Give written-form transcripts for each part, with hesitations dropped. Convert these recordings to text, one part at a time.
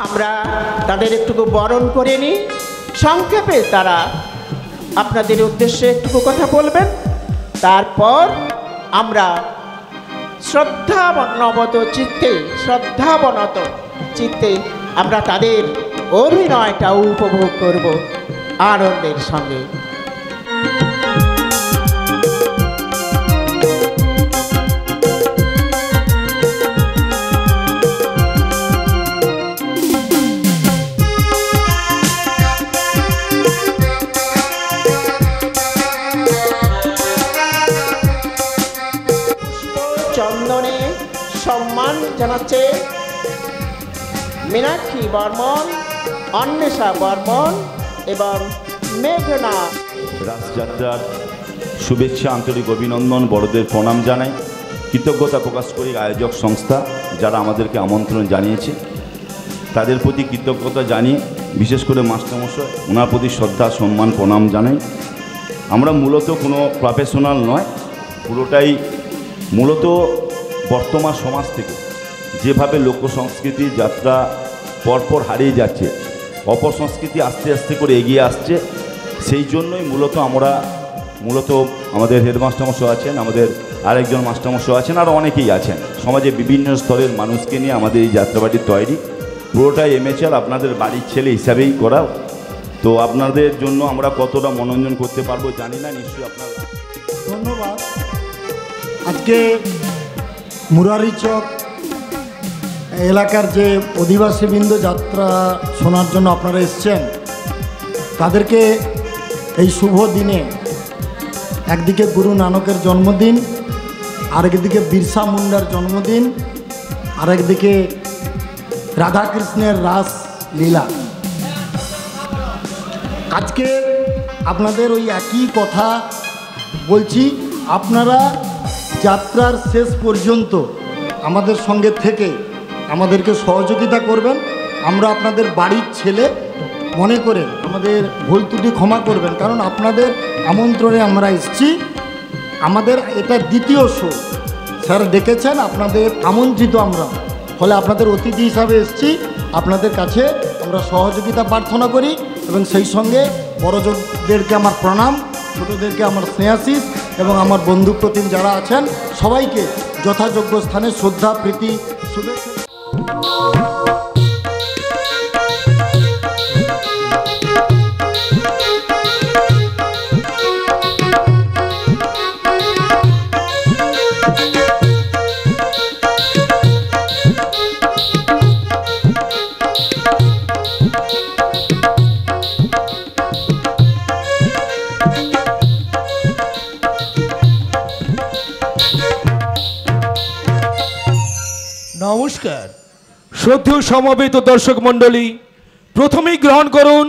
আমরা তাদের একটুকু বরণ করে নিই। সংক্ষেপে তারা আপনাদের উদ্দেশ্যে একটু কথা বলবেন, তারপর আমরা শ্রদ্ধাবনত চিত্তে আমরা তাদের অভিনয়টা উপভোগ করব আনন্দের সঙ্গে। চন্দনে সম্মান জানাচ্ছে মীনাক্ষী বর্মন, অন্বেষা বর্মন এবং মেঘনা। রাসযাত্রার শুভেচ্ছা, আন্তরিক অভিনন্দন, বড়দের প্রণাম জানাই। কৃতজ্ঞতা প্রকাশ করি আয়োজক সংস্থা যারা আমাদেরকে আমন্ত্রণ জানিয়েছে, তাদের প্রতি কৃতজ্ঞতা জানিয়ে বিশেষ করে মাস্টারমশাই ওনার প্রতি শ্রদ্ধা সম্মান প্রণাম জানাই। আমরা মূলত কোনো প্রফেশনাল নয়, পুরোটাই মূলত বর্তমান সমাজ থেকে যেভাবে লোকসংস্কৃতি যাত্রা পরপর হারিয়ে যাচ্ছে, অপসংস্কৃতি আস্তে আস্তে করে এগিয়ে আসছে, সেই জন্যই আমরা আমাদের হেডমাস্টারমশাই আছেন, আমাদের আরেকজন মাস্টারমশাই আছেন, আরও অনেকেই আছেন। সমাজে বিভিন্ন স্তরের মানুষকে নিয়ে আমাদের এই যাত্রাবাড়ি তৈরি, পুরোটাই এমএচআর আপনাদের বাড়ির ছেলে হিসাবেই করা। তো আপনাদের জন্য আমরা কতটা মনোরঞ্জন করতে পারবো জানি না, নিশ্চয়ই আপনারা। ধন্যবাদ। আজকে মুরারিচক এলাকার যে অধিবাসীবৃন্দ যাত্রা শোনার জন্য আপনারা এসছেন, তাদেরকে এই শুভ দিনে একদিকে গুরু নানকের জন্মদিন, আরেকদিকে বিরসা মুন্ডার জন্মদিন, আরেকদিকে রাধাকৃষ্ণের রাস লীলা। আজকে আপনাদের ওই একই কথা বলছি, আপনারা যাত্রার শেষ পর্যন্ত আমাদের সঙ্গে থেকে আমাদেরকে সহযোগিতা করবেন। আমরা আপনাদের বাড়ির ছেলে মনে করে আমাদের ভুল ত্রুটি ক্ষমা করবেন, কারণ আপনাদের আমন্ত্রণে আমরা এসেছি। আমাদের এটা দ্বিতীয় শো, স্যার ডেকেছেন, আপনাদের আমন্ত্রিত আমরা, ফলে আপনাদের অতিথি হিসাবে এসেছি। আপনাদের কাছে আমরা সহযোগিতা প্রার্থনা করি এবং সেই সঙ্গে বড়দেরকে আমার প্রণাম, ছোটোদেরকে আমার স্নেহাশিস এবং আমার বন্ধু প্রতিম যারা আছেন সবাইকে যথাযোগ্য স্থানে শ্রদ্ধা প্রীতি শুভেচ্ছা। নমস্কার শ্রদ্ধেয় সমবেত দর্শক মণ্ডলী, প্রথমেই গ্রহণ করুন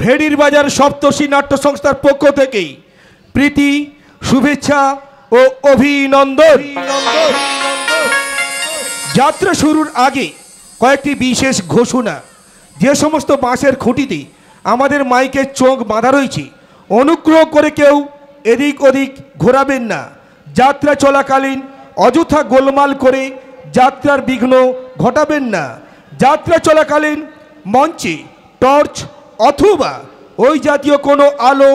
ভেড়ির বাজার সপ্তর্ষি নাট্য সংস্থার পক্ষ থেকে প্রীতি, শুভেচ্ছা ও অভিনন্দন। যাত্রা শুরুর আগে কয়েকটি বিশেষ ঘোষণা। যে সমস্ত বাঁশের খুঁটিতে আমাদের মাইকের চোখ বাঁধা রয়েছে, অনুগ্রহ করে কেউ এদিক ওদিক ঘোরাবেন না। যাত্রা চলাকালীন অযথা গোলমাল করে যাত্রার বিঘ্ন ঘটাবেন না। যাত্রা চলাকালীন মঞ্চে টর্চ অথবা ওই জাতীয় কোনো আলো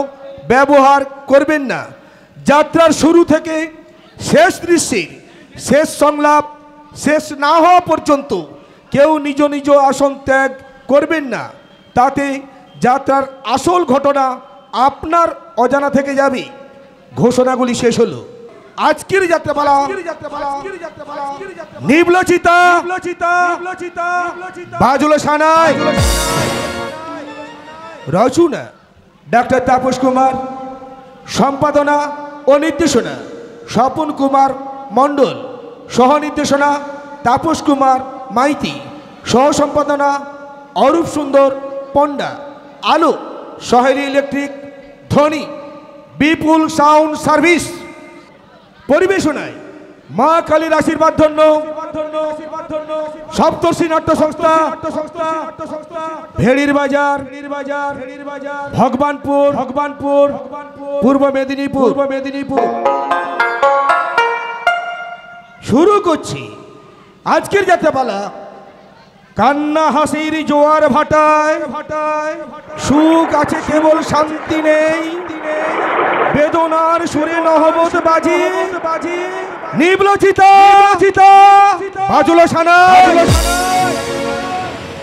ব্যবহার করবেন না। যাত্রার শুরু থেকে শেষ দৃশ্যের শেষ সংলাপ শেষ না হওয়া পর্যন্ত কেউ নিজ নিজ আসন ত্যাগ করবেন না, তাতে যাত্রার আসল ঘটনা আপনার অজানা থেকে যাবে। ঘোষণাগুলি শেষ হলো। আজকের যাত্রাপালা নিবলচিতা বাজুল সানাই, রচনা ডাক্তার তাপস কুমার, সম্পাদনা ও নির্দেশনা স্বপন কুমার মণ্ডল, সহ নির্দেশনা তাপস কুমার মাইতি, সহ সম্পাদনা অরূপ সুন্দর পণ্ডা, আলো সহেলি ইলেকট্রিক, ধ্বনি বিপুল সাউন্ড সার্ভিস। পরিবেশনায় মা কালীর আশীর্বাদ ধন্য সপ্তর্ষি নাট্য সংস্থা, ভেড়ির বাজার, ভগবানপুর, পূর্ব মেদিনীপুর। শুরু করছি আজকের যাত্রাপালা কান্না হাসির জোয়ার ভাটায় সুখ আছে কেবল শান্তি নেই, বেদনার সুরে নহবত বাজি নিবল চিতা বাজলো সানাই,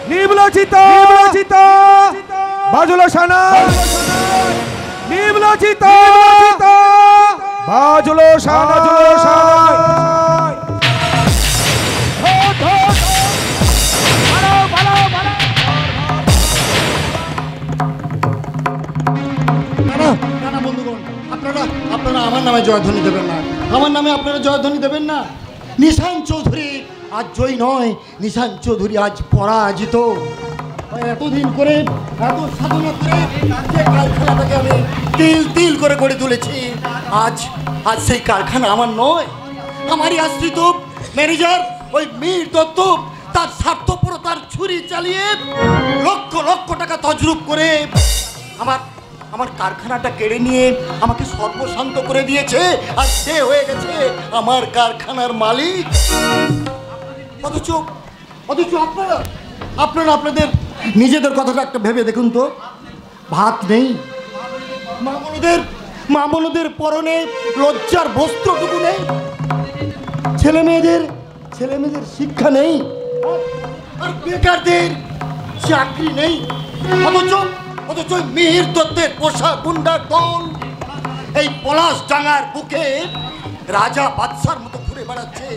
নিবল চিতা বাজলো সানাই, নিবল চিতা বাজলো সানাই। আপনারা আমার নামে জয়ধ্বনি দেবেন না, আমার নামে আপনারা জয়ধ্বনি দেবেন না। নিশান চৌধুরী আজ জয় নয়, নিশান চৌধুরী আজ পরাজিত। এতদিন করে এত সাধনা করে যে কারখানাটাকে আমি তিল তিল করে গড়ে তুলেছি, আজ সেই কারখানা আমার নয়, আমারই আশ্রিত ম্যানেজার ওই মীর দত্ত তার স্বার্থপরতার ছুরি চালিয়ে লক্ষ লক্ষ টাকা তজরুপ করে আমার কারখানাটা কেড়ে নিয়ে আমাকে সর্বশান্ত করে দিয়েছে, আর সে হয়ে গেছে আমার কারখানার মালিক। অথচ আপনারা আপনাদের নিজেদের কথাটা একটা ভেবে দেখুন তো, ভাত নেই, মা বোনদের পরনে লজ্জার বস্ত্রটুকু নেই, ছেলে মেয়েদের শিক্ষা নেই, আর বেকারদের চাকরি নেই। অথচ মিহির দত্তের পোষা গুন্ডার দল এই পলাশ ডাঙ্গার বুকে রাজা বাদশার মতো ঘুরে বেড়াচ্ছে।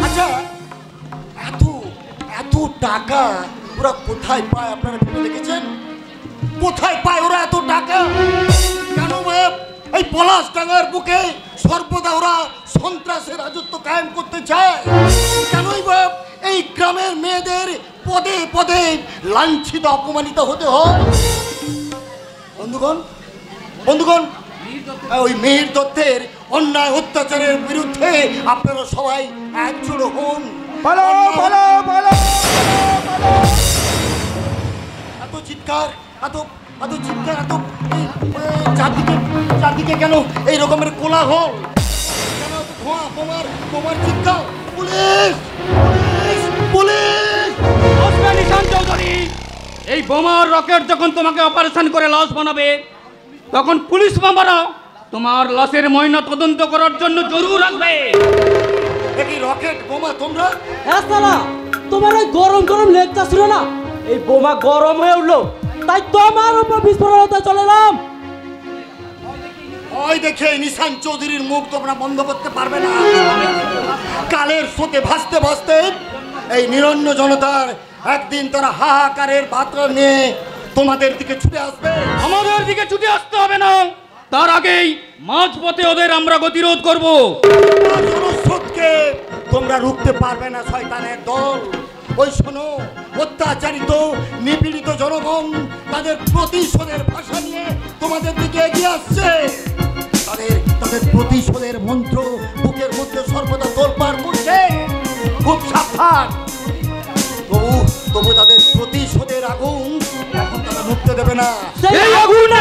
আচ্ছা, এত টাকা ওরা কোথায় পায় আপনারা ভেবে দেখেছেন? কোথায় পায় ওরা এত টাকা? কেন এই পলাশ ডাঙ্গার বুকে সর্বদা ওরা সন্ত্রাসের রাজত্ব কায়েম করতে চায়? কেনই এই গ্রামের মেয়েদের পদে পদে লাঞ্ছিত অপমানিত হতে হয়? বন্ধুগণ, ওই মিহির দত্তের অন্যায় অত্যাচারের বিরুদ্ধে আপনারা সবাই একজোট হন। এত চিৎকার চারদিকে কেন এই রকমের কোলাহল? কেন ধোঁয়া বোমার চিৎকার? পুলিশ! নিশান চৌধুরী, এই বোমার রকেট যখন তোমাকে অপারেশন করে লাশ বানাবে, তখন পুলিশ বোমারা তোমার লাশের ময়না তদন্ত করার জন্য জরুর আসবে। এই রকেট বোমা তোমরা? হ্যাঁ সালা, তোমার ওই গরম লেগটা ছিল না, এই বোমা গরম হয়ে উঠলো, তাই তোমার উপর বিস্ফোরণ হতে চলে এলাম। ওই দেখে নিশান চৌধুরীর মুখ তোমরা বন্ধ করতে পারবে না। কালের স্রোতে ভাসতে ভাসতে এই নিরন্ন জনতার একদিন তারা হাহাকারের বার্তা নিয়ে তোমাদের দিকে ছুটে আসবে। আমাদের দিকে ছুটে আসতে হবে না, তার আগেই মাঝপথে ওদের আমরা গতিরোধ করব। জনস্রোতকে তোমরা রুখতে পারবে না শয়তানের দল। ওই শোনো, অত্যাচারিত নিপীড়িত জনগণ তাদের প্রতিশোধের ভাষা নিয়ে তোমাদের দিকে এগিয়ে আসছে। তাদের প্রতিশোধের মন্ত্র বুকের মধ্যে সর্বদা তোলপাড় করছে। খুব সাবধান। তবু তাদের প্রতিশোধের আগুন এখন তারা মুক্তি দেবে না। সেই আগুন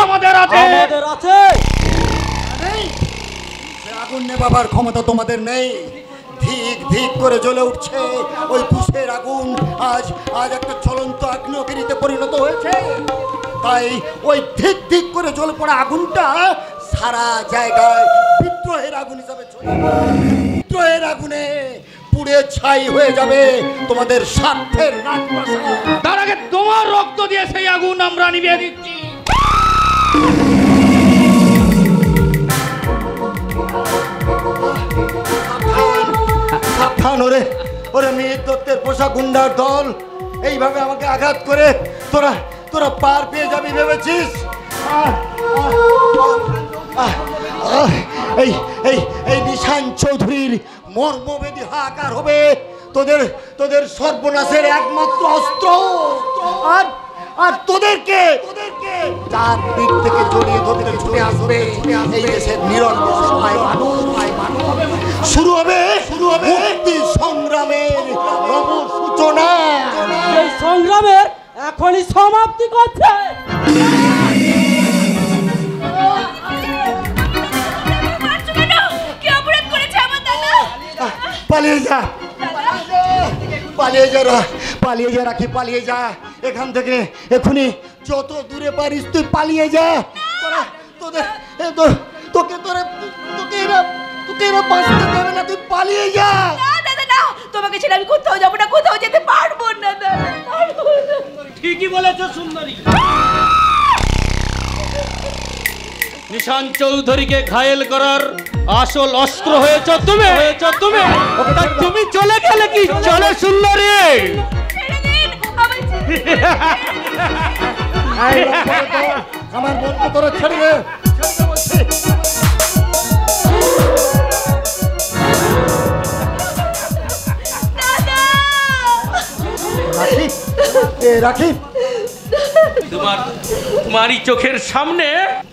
আমাদের আছে। আগুন নেভাবার ক্ষমতা তোমাদের নেই। ধিক ধিক করে জ্বলে উঠছে ওই তুষের আগুন, আজ একটা জ্বলন্ত আগ্নেয়গিরিতে পরিণত হয়েছে। তাই ওই ধিক ধিক করে জ্বলে পড়া আগুনটা সারা জায়গায় বিদ্রোহের আগুন হিসাবে চলে। বিদ্রোহের আগুনে পুড়ে ছাই হয়ে যাবে তোমাদের স্বার্থের রাজপ্রাসাদ। তার আগে তোমার রক্ত দিয়ে সেই আগুন আমরা নিভিয়ে দিচ্ছি। সাবধান ওরে মিহির দত্তের পোষা গুন্ডার দল, এইভাবে আমাকে আঘাত করে তোরা পার পেয়ে যাবি ভেবেছিস? এই নিশান চৌধুরীর মর্মবেদী হাহাকার হবে তোদের সর্বনাশের একমাত্র অস্ত্র। আর তোদেরকে চারদিক থেকে জড়িয়ে ধরতে ছুটে আসবে এই দেশের নিরন্ন সহায় মানুষ। শুরু হবে মুক্তি সংগ্রামের নব সূচনা। এই সংগ্রামের এখনই সমাপ্তি করছে। পালিয়ে যা রাখি, পালিয়ে যা এখান থেকে এখনই, যত দূরে পারিস তুই পালিয়ে যা। তোরা তোদের তোকে এরা বাঁচতে দেবে না, তুই পালিয়ে যা। দাদা না, তোমাকে ছেড়ে আমি কোথাও যাবো না, কোথাও যেতে পারবো না দাদা, পারবো না। ঠিকই বলেছো সুন্দরী। নিশান চৌধুরীকে ঘায়েল করার আসল অস্ত্র হয়েছ তুমি। তুমি চলে গেলে কি চলে সুন্দরী? ছেড়ে দিন, আমায় ছেড়ে দিন। আমার বোনকে তোরা ছেড়ে দে, ছেড়ে দে বলছি। দাদা রাখি, রাখি, তোমারই চোখের সামনে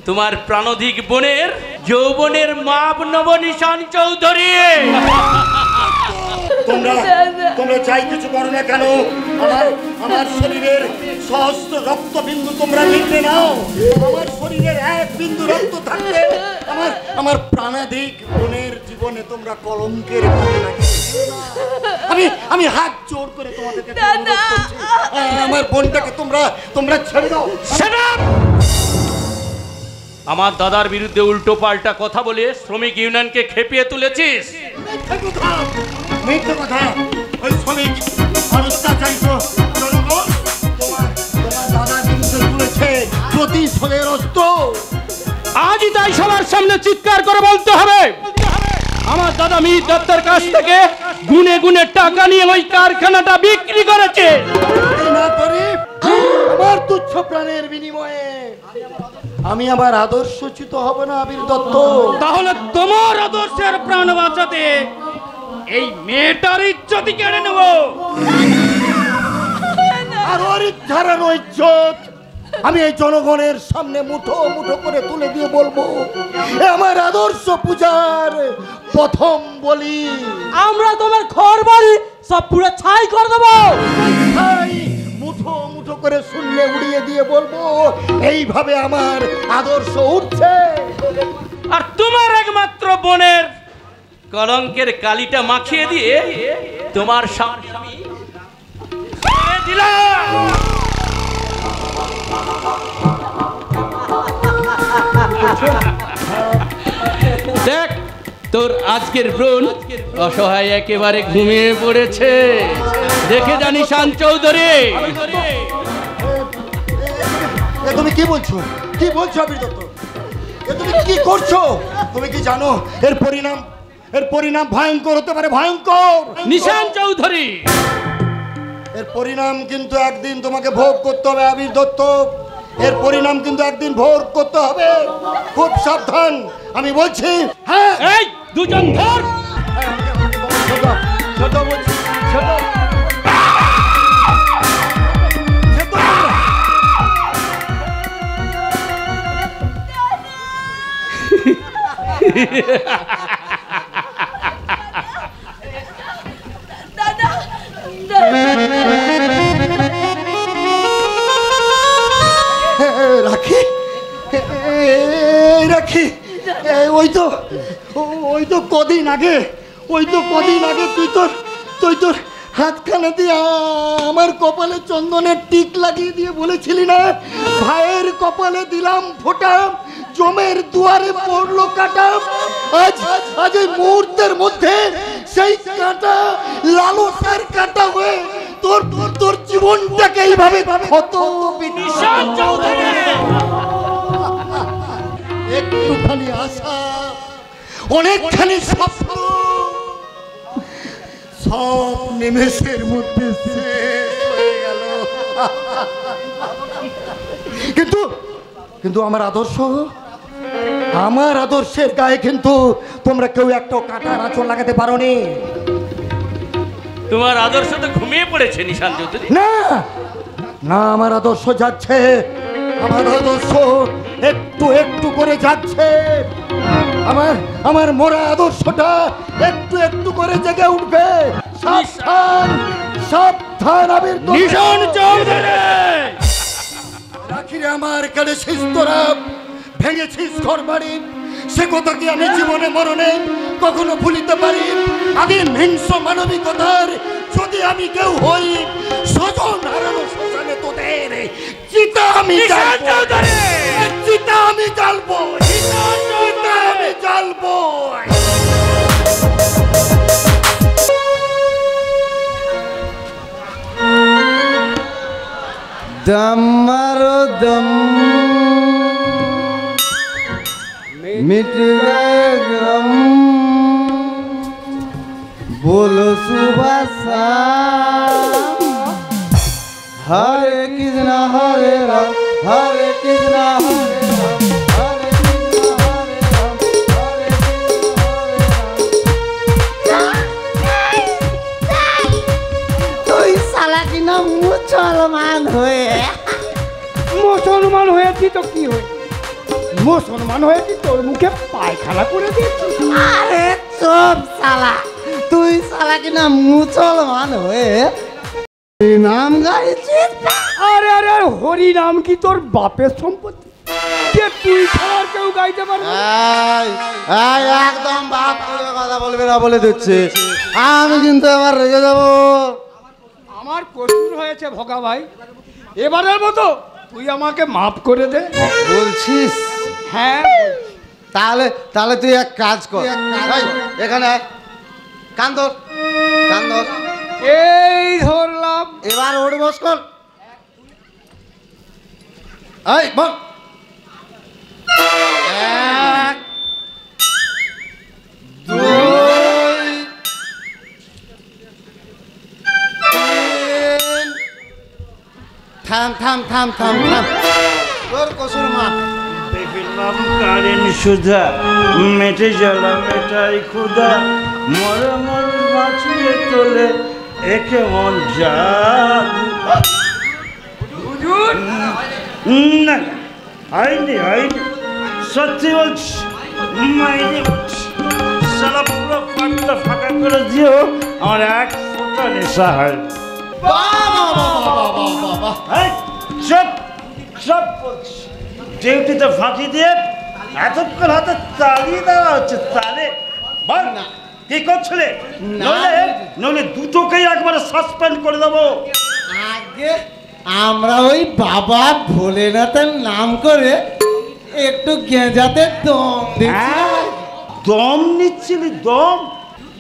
তোমার প্রাণধিক বোনের যৌবনের মাপ নব নিশান চৌধুরী। তোমরা চাই কিছু করো না কেন, আমার শরীরের সহস্র রক্তবিন্দু তোমরা নিতে নাও। আমার শরীরের এক বিন্দু রক্ত থাকলে আমার প্রাণাধিক বোনের জীবনে তোমরা কলঙ্কের ভাগে লাগিয়ে আমি হাত জোর করে তোমাদেরকে অনুরোধ করছি, আমার বোনটাকে তোমরা ছেড়ে দাও। আমার দাদার বিরুদ্ধে উল্টো পাল্টা কথা বলে শ্রমিক ইউনিয়নকে খেপিয়ে তুলেছিস। মিথ্যে কথা। ওই শ্রমিক আর অত্যাচারিত জনগণ তোমার দাদার বিরুদ্ধে তুলেছে প্রতিশোধের অস্ত্র। আজই তাই সবার সামনে চিৎকার করে বলতে হবে, আমার দাদা মিহির দত্তের কাছ থেকে গুনে গুনে টাকা নিয়ে ওই কারখানাটা বিক্রি করেছে। আমার তুচ্ছ প্রাণের বিনিময়ে আমি আমার আদর্শচ্যুত হব না আবির দত্ত। তাহলে তোমার আদর্শের প্রাণ বাঁচাতে এই মেয়েটার ইজ্জতই কেড়ে নেব। আর ওর ধারানো ইজ্জত আমি এই জনগণের সামনে মুঠো মুঠো করে তুলে দিয়ে বলবো, এ আমার আদর্শ পূজার প্রথম বলি। আমরা তোমার ঘর বাড়ি সব পুরো ছাই করে দেবো। মুঠো মুঠো করে শুনলে উড়িয়ে দিয়ে বলবো, এইভাবে আমার আদর্শ উঠছে। আর তোমার একমাত্র বোনের কলঙ্কের কালিটা মাখিয়ে দিয়ে তোমার সামনে আমি ছেড়ে দিলাম। দেখ তোর আজকের ব্রণ অসহায় একেবারে ঘুমিয়ে পড়েছে, দেখে জানি শান চৌধুরী। তুমি কি বলছো, কি বলছো আবির দত্ত? তুমি কি করছো? তুমি কি জানো এর পরিণাম ভয়ঙ্কর হতে পারে, ভয়ঙ্কর। নিশান চৌধুরী, এর পরিণাম কিন্তু একদিন তোমাকে ভোগ করতে হবে আবির দত্ত। এর পরিণাম কিন্তু একদিন ভোগ করতে হবে, খুব সাবধান আমি বলছি। হ্যাঁ, এই দুজন ধর। দাদা রাখি, রাখি, ওই তো কদিন আগে তুই তোর হাতখানা দিয়ে আমার কপালে চন্দনের টিক লাগিয়ে দিয়ে বলেছিলি না, ভাইয়ের কপালে দিলাম ফোঁটা, জমের দুয়ারে পড়লো কাটা। আজ এই মুহূর্তের মধ্যে সেই কাঁটা লালসার কাঁটা হয়ে তোর জীবনটাকে এইভাবে ক্ষত। একটুখানি আশা, অনেকখানি স্বপ্ন, সব নিমেষের মধ্যে শেষ হয়ে গেল। কিন্তু আমার আদর্শের গায়ে কিন্তু তোমরা কেউ একটা কাঁটার আঁচড় লাগাতে পারোনি। তোমার আদর্শ তো ঘুমিয়ে পড়েছে নিশান চৌধুরী। না না, আমার আদর্শ যাচ্ছে, আমার আদর্শ একটু একটু করে যাচ্ছে। আমার মোরা আদর্শটা একটু একটু করে জেগে উঠবে। সাবধান, সাবধান আবির নিশান চৌধুরী। রাখি রে আমার কেড়েছিস তোরা, ভেঙেছিস ঘর বাড়ি, সে কথা কি আমি জীবনে মরণে কখনো ভুলিতে পারি? আদিম হিংস্র মানবিকতার যদি আমি কেউ হই, স্বজন হারানো শ্মশানে তোদের চিতা আমি জ্বালবো, চিতা আমি জ্বালবো, চিতা আমি জ্বালবো। दम मारो दम मिट गए गम बोलो सुबह शाम हरे कृष्ण हरे राम हरे कृष्ण हरे राम हरे कृष्ण हरे राम हरे कृष्ण साला की ना मुसलमान हुए মুসলমান হয়েছি তো কি হয়েছে? মুসলমান হয়েছি তোর মুখে পায়খানা করে দিয়েছি। আরে চুপ সালা, তুই সালা কি না মুসলমান হয়ে নাম গাইছিস? আরে আরে হরি নাম কি তোর বাপের সম্পত্তি যে তুই ছাড়া আর কেউ গাইতে পারবে না? একদম বাপ করে কথা বলবে না বলে দিচ্ছে, আমি কিন্তু আবার রেগে যাবো। আমার কসুর হয়েছে ভগা ভাই, এবারের মতো তুই আমাকে মাফ করে দে। বলছিস? হ্যাঁ তাহলে তাহলে তুই এক কাজ কর, এখানে কান ধর, কান ধর, এই ধরলাম। এবার ওঠ বস কর। এই বল। এক দুই তিন। থাম থাম থাম থাম থাম, তোর কসুর মা। দেখলাম কারেন সুধা মেটে জ্বালা মেটাই ক্ষুধা মরে মর বাঁচিয়ে তোলে একে মন জাদু। না হয়নি হয়নি, সত্যি বলছি মাইনি। সারা পুরো পাটটা ফাঁকা করে দিও, আমার এক ফোঁটা নেশা হয়। সব সব বলছি ডিউটিতে ফাঁকি দিয়ে এতক্ষণ হাতে তালি দেওয়া হচ্ছে, তালে বল না কি করছিলে? নইলে দুটোকেই একবারে সাসপেন্ড করে দেবো। আগে আমরা ওই বাবা ভোলেনাথের নাম করে একটু গেঁজাতে দম দিচ্ছি। দম নিচ্ছিলি? দম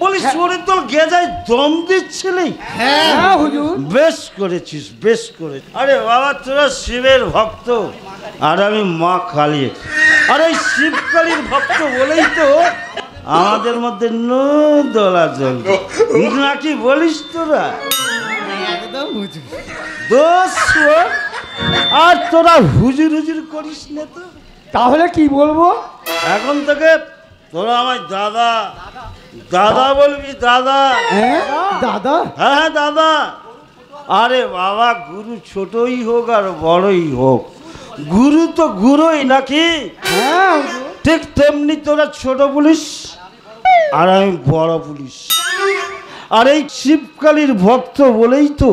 বলি শরীর তোর গেঁজায় দম দিচ্ছিলি? হ্যাঁ হুজুর। বেশ করেছিস, বেশ করেছিস। আরে বাবা তোরা শিবের ভক্ত আর আমি মা কালী, আর এই শিবকালীর ভক্ত বলেই তো আমাদের মধ্যে নো দোলাচল নাকি বলিস তোরা? একদম হুজুর। দোষ আর তোরা হুজুর হুজুর করিস না তো। তাহলে কি বলবো? এখন থেকে তোরা আমায় দাদা দাদা বলবি, দাদা। দাদা? হ্যাঁ দাদা। আরে বাবা গুরু ছোটই হোক আর বড়ই হোক, গুরু তো গুরুই নাকি? হ্যাঁ ঠিক তেমনি তোরা ছোট পুলিশ আর আমি বড় পুলিশ। আর এই শিবকালীর ভক্ত বলেই তো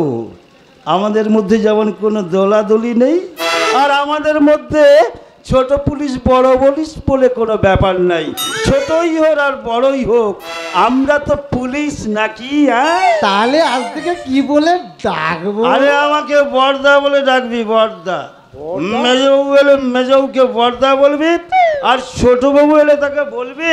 আমাদের মধ্যে যেমন কোনো দোলাদলি নেই, আর আমাদের মধ্যে ছোট পুলিশ বড় পুলিশ বলে কোনো ব্যাপার নাই। ছোটই হোক আর বড়ই হোক আমরা তো পুলিশ নাকি? হ্যাঁ তাহলে আজ থেকে কি বলে ডাকবো? আরে আমাকে বর্দা বলে ডাকবি, বর্দা। মেজবাবু এলে মেজবাবুকে বর্দা বলবি, আর ছোট বাবু এলে তাকে বলবি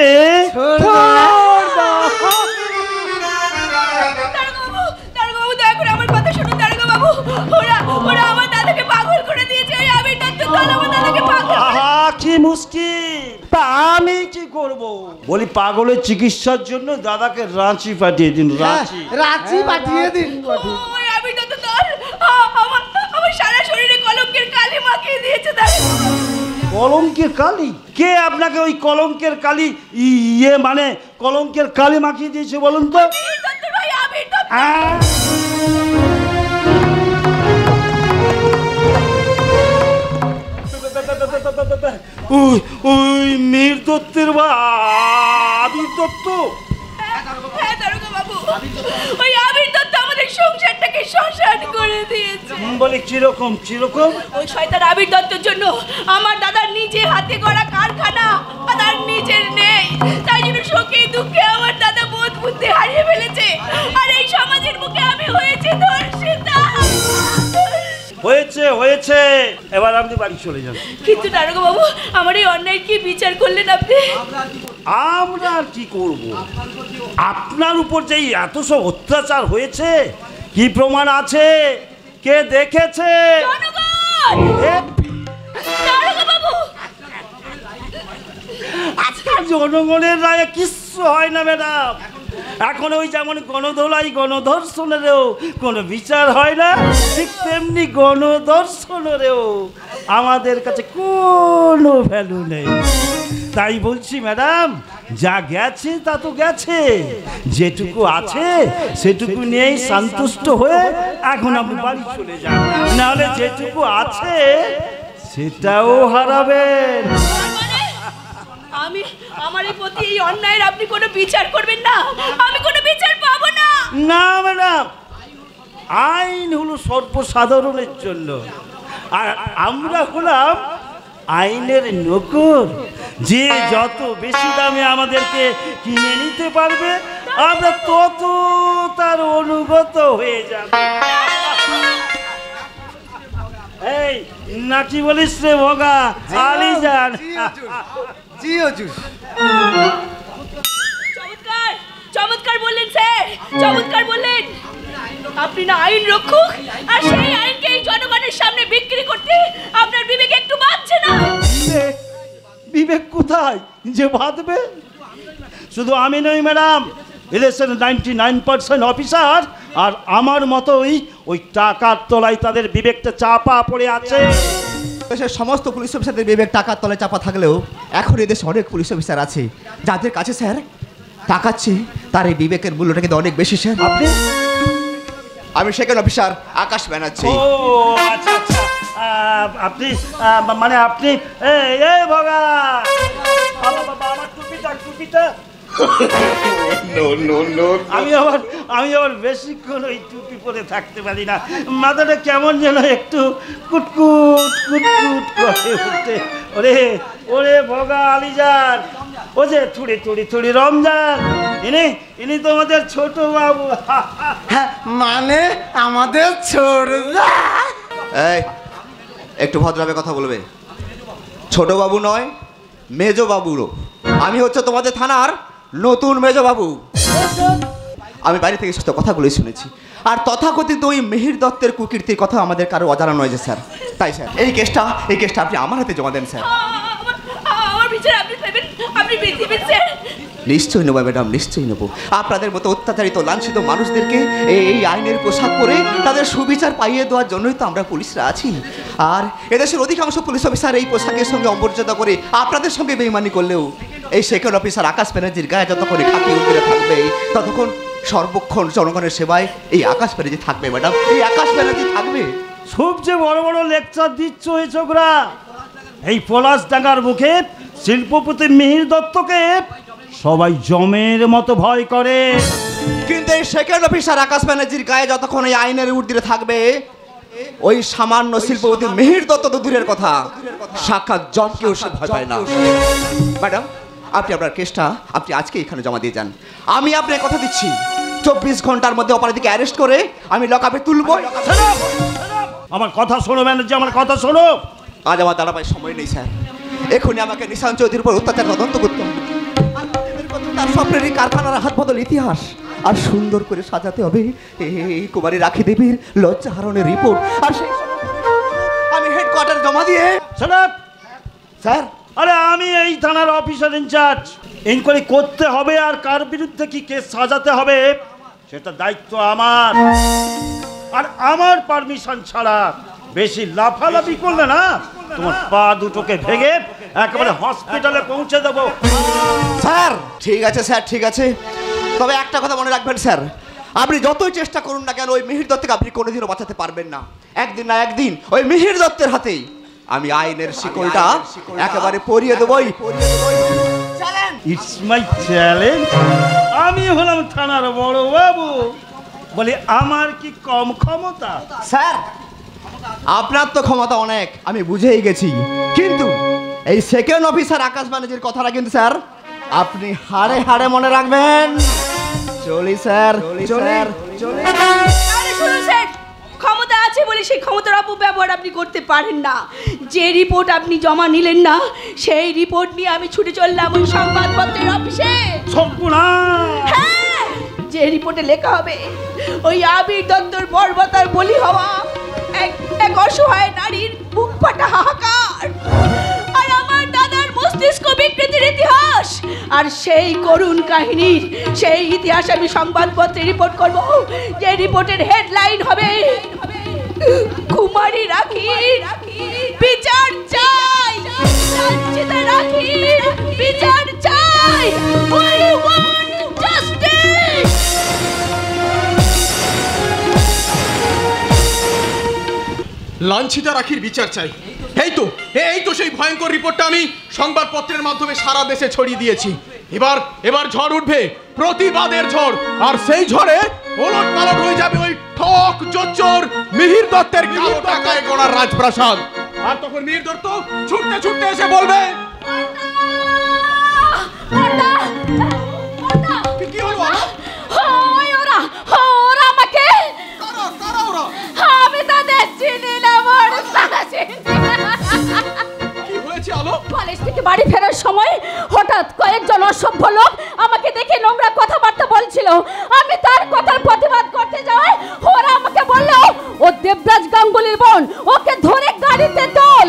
কি মুশকিল। আমি কি করব? বলি পাগলের চিকিৎসার জন্য দাদাকে রাঁচি পাঠিয়ে দিন। রাঁচি রাঁচি পাঠিয়ে দিন। আমার সারা শরীরে কলঙ্কের কালি মাখিয়ে দিয়েছে। কলঙ্কের কালি? কে আপনাকে ওই কলঙ্কের কালি মানে কলঙ্কের কালি মাখিয়ে দিয়েছে বলুন তো? ওই মীর দত্তের বা আবির দত্ত? ওই আবির দত্ত আমাদের সংসারটাকে শ্মশান করে দিয়েছে। বলি কিরকম কিরকম? ওই শয়তান আবির দত্তের জন্য আমার দাদার নিজে হাতে গড়া কারখানা আর নিজের নেই। তাই জন্য শোকে দুঃখে আমার দাদা বোধ বুদ্ধি হারিয়ে ফেলেছে, আর এই সমাজের বুকে আমি হয়েছে ধর্ষিতা। হয়েছে হয়েছে, এবার আপনি বাড়ি চলে যান। কিন্তু দারোগা বাবু, আমার এই অন্যায় কি বিচার করলেন আপনি? আমরা আর কি করব? আপনার উপর যেই এত সব অত্যাচার হয়েছে, কি প্রমাণ আছে? কে দেখেছে? আজকাল জনগণের রায়ে কিচ্ছু হয় না ম্যাডাম। এখন ওই যেমন গণধোলাই গণধর্ষণেরও কোনো বিচার হয় না, ঠিক তেমনি গণধর্ষণেরও আমাদের কাছে কোনো ভ্যালু নেই। তাই বলছি ম্যাডাম, যা গেছে তা তো গেছে, যেটুকু আছে সেটুকু নিয়েই সন্তুষ্ট হয়ে এখন আপনি বাড়ি চলে যান, নাহলে যেটুকু আছে সেটাও হারাবেন। আমার এই প্রতি এই অন্যায়ের আপনি কোনো বিচার করবেন না? আমি কোনো বিচার পাবো না? না ম্যাডাম, আইন হলো সর্বসাধারণের জন্য, আর আমরা হলাম আইনের নকল। যে যত বেশি দামে আমাদেরকে কিনে নিতে পারবে, আমরা তত তার অনুগত হয়ে যাব। এই নাকি বলিস রে ভোগা, আলীজান? জি হুজুর। চমৎকার চমৎকার বললেন স্যার, চমৎকার বললেন। আপনি না আইন রক্ষক, আর সেই আইনকে এই জনগণের সামনে বিক্রি করতে আপনার বিবেক একটু বাঁধছে না? বিবেক কোথায় যে বাঁধবে? শুধু আমি নই ম্যাডাম, ইলেকশন 99% অফিসার আর আমার মতোই ওই টাকার তলায় তাদের বিবেকটা চাপা পড়ে আছে। দেশের সমস্ত পুলিশ অফিসারদের বিবেক টাকার তলায় চাপা থাকলেও এখন এদেশে অনেক পুলিশ অফিসার আছে যাদের কাছে স্যার টাকার চেয়ে তার এই বিবেকের মূল্যটা কিন্তু অনেক বেশি স্যার। আমি সেকেন্ড অফিসার আকাশ ব্যানার্জি। ও আচ্ছা আচ্ছা, আপনি মানে আপনি এই ভগা, আমার টুপিটা আমি আবার বেশিক্ষণ ওই টুপি পরে থাকতে পারি না, মাথাটা কেমন যেন একটু কুটকুট কুটকুট করে উঠতে। ওরে ওরে ভগা আলীজান, ও যে থুড়ি রমজান, ইনি তোমাদের ছোট বাবু। হ্যাঁ, মানে আমাদের ছোট। এই একটু ভদ্রভাবে কথা বলবে। ছোট বাবু নয়, মেজো বাবুরও। আমি হচ্ছে তোমাদের থানার নতুন মেজো বাবু। আমি বাইরে থেকে সত্য কথাগুলো শুনেছি, আর তথাকথিত ওই মিহির দত্তের কুকীর্তির কথা আমাদের কারো অজানা নয় যে স্যার। তাই স্যার এই কেসটা আপনি আমার হাতে জমা দেন স্যার। আমার বিচার আপনি দেবেন, আপনি দিবেন স্যার? নিশ্চয়ই নেবো ম্যাডাম, নিশ্চয়ই নেবো। আপনাদের মতো অত্যাচারিত লাঞ্ছিত মানুষদেরকে এই আইনের পোশাক পরে তাদের সুবিচার পাইয়ে দেওয়ার জন্যই তো আমরা পুলিশরা আছি। আর এদেশের অধিকাংশ পুলিশ অফিসার এই পোশাকের সঙ্গে অমর্যাদা করে আপনাদের সঙ্গে বেইমানি করলেও এই সেকেন্ড অফিসার আকাশ ব্যানার্জির গায়ে যতক্ষণ খাকি উঠে থাকবে ততক্ষণ সর্বক্ষণ জনগণের সেবায় এই আকাশ ব্যানার্জি থাকবে ম্যাডাম, এই আকাশ ব্যানার্জি থাকবে। খুব যে বড় বড় লেকচার দিচ্ছ এই ছোকরা। এই পলাশডাঙ্গার মুখে শিল্পপতি মিহির দত্তকে সবাই জমের মতো ভয় করে, কিন্তু এই সেকেন্ড অফিসার আকাশ ব্যানার্জির গায়ে যতক্ষণ এই আইনের উর্দিতে থাকবে ওই সামান্য শিল্পপতি মিহির দত্ত তো দূরের কথা, সাক্ষাৎ জনকেও সে ভয় পায় না। ম্যাডাম আপনি আপনার কেসটা আপনি আজকে এখানে জমা দিয়ে যান। আমি আপনাকে কথা দিচ্ছি 24 ঘন্টার মধ্যে অপরাধীকে অ্যারেস্ট করে আমি লকআপে তুলবো। আমার কথা শোনো ব্যানার্জি, আমার কথা শোনো। আজ আমার দাঁড়াবার সময় নেই স্যার, এখনই আমাকে নিশান চৌধুরীর উপর অত্যাচার তদন্ত করতে হবে। তার স্বপ্নেরই কারখানার হাত বদল ইতিহাস আর সুন্দর করে সাজাতে হবে এই কুমারী রাখি দেবীর লজ্জা হারণের রিপোর্ট। আর সেই আমি হেডকোয়ার্টারে জমা দিয়ে স্যার, আরে আমি এই থানার অফিসার ইনচার্জ, ইনকোয়ারি করতে হবে আর কার বিরুদ্ধে কি কেস সাজাতে হবে সেটা দায়িত্ব আমার। আর আমার পারমিশন ছাড়া বেশি লাফালাফি করলে না তোমার পা দুটোকে ভেঙে একেবারে হসপিটালে পৌঁছে দেবো। স্যার ঠিক আছে স্যার, ঠিক আছে, তবে একটা কথা মনে রাখবেন স্যার, আপনি যতই চেষ্টা করুন না কেন ওই মিহির দত্তকে আপনি কোনোদিনও বাঁচাতে পারবেন না। একদিন না একদিন ওই মিহির দত্তের হাতেই আমি আইনের শিকলটা একেবারে পরিয়ে দেবই। It's my challenge. আমি হলাম থানার বড় বাবু, বলি আমার কি কম ক্ষমতা? স্যার আপনার তো ক্ষমতা অনেক, আমি বুঝেই গেছি, কিন্তু এই সেকেন্ড অফিসার আকাশ ব্যানার্জির কথাটা কিন্তু স্যার আপনি হাড়ে হাড়ে মনে রাখবেন। চলি স্যার, চলি। আরে শুনুন স্যার, ক্ষমতা আছে বলে করে সেই ক্ষমতার অপব্যবহার আপনি করতে পারেন না। যে রিপোর্ট আপনি জমা নিলেন না, সেই রিপোর্ট নিয়ে আমি ছুটে চললাম ওই সংবাদপত্রের অফিসে। হ্যাঁ, যে রিপোর্টে লেখা হবে ওই আবির দত্তর বর্বরতার বলি হওয়া এক অসহায় নারীর বুক ফাটা হাহাকার, আর আমার দাদার মস্তিষ্ক বিকৃতির ইতিহাস, আর সেই করুণ কাহিনীর সেই ইতিহাস আমি সংবাদপত্রে রিপোর্ট করব। যে রিপোর্টের হেডলাইন হবে কুমারী রাখির বিচার চাই, লাঞ্ছিতা রাখির বিচার চাই, we want justice। লাঞ্ছিতা রাখির বিচার চাই, এই তো সেই ভয়ঙ্কর রিপোর্টটা আমি সংবাদপত্রের মাধ্যমে সারা দেশে ছড়িয়ে দিয়েছি। এবার ঝড় উঠবে, প্রতিবাদের ঝড়, আর সেই ঝড়ে ওলট পালট হয়ে যাবে ওই ঠক জোচ্চোর মিহির দত্তের কালো টাকায় গড়া রাজপ্রাসাদ। আর তখন মিহির দত্ত ছুটতে ছুটতে এসে বলবে, কি হলো? ওরা আমাকে, আমি তাদের চিনি না। কি হয়েছে আলো? কলেজ থেকে বাড়ি ফেরার সময় হঠাৎ কয়েকজন অসভ্য লোক আমাকে দেখে নোংরা কথাবার্তা বলছিল। আমি তার কথার প্রতিবাদ করতে যাই, ওরা আমাকে বলল ও দেবরাজ গাঙ্গুলির বোন, ওকে ধরে গাড়িতে তোল।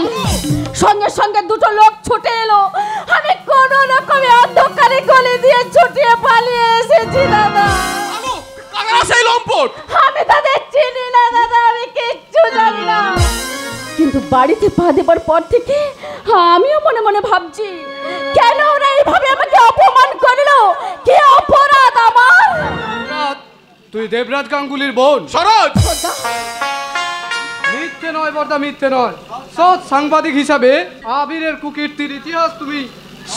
সঙ্গে সঙ্গে দুটো লোক ছুটে এলো। আমি কোনো রকমে অন্ধকারে গলি দিয়ে ছুটিয়ে পালিয়ে এসেছি দাদা। সেই লম্পট আমি তাদের চিনি না দাদা, আমি কিচ্ছু জানি না। কিন্তু বাড়িতে পা দেবার পর থেকে আমিও মনে মনে ভাবছি, কেন ওরা এইভাবে আমাকে অপমান করলো? কি অপরাধ আমার? তুই দেবরাজ গাঙ্গুলির বোন? সরোজ, মিথ্যে নয় বর্দা, মিথ্যে নয়। সৎ সাংবাদিক হিসাবে আবিরের কুকীর্তির ইতিহাস তুমি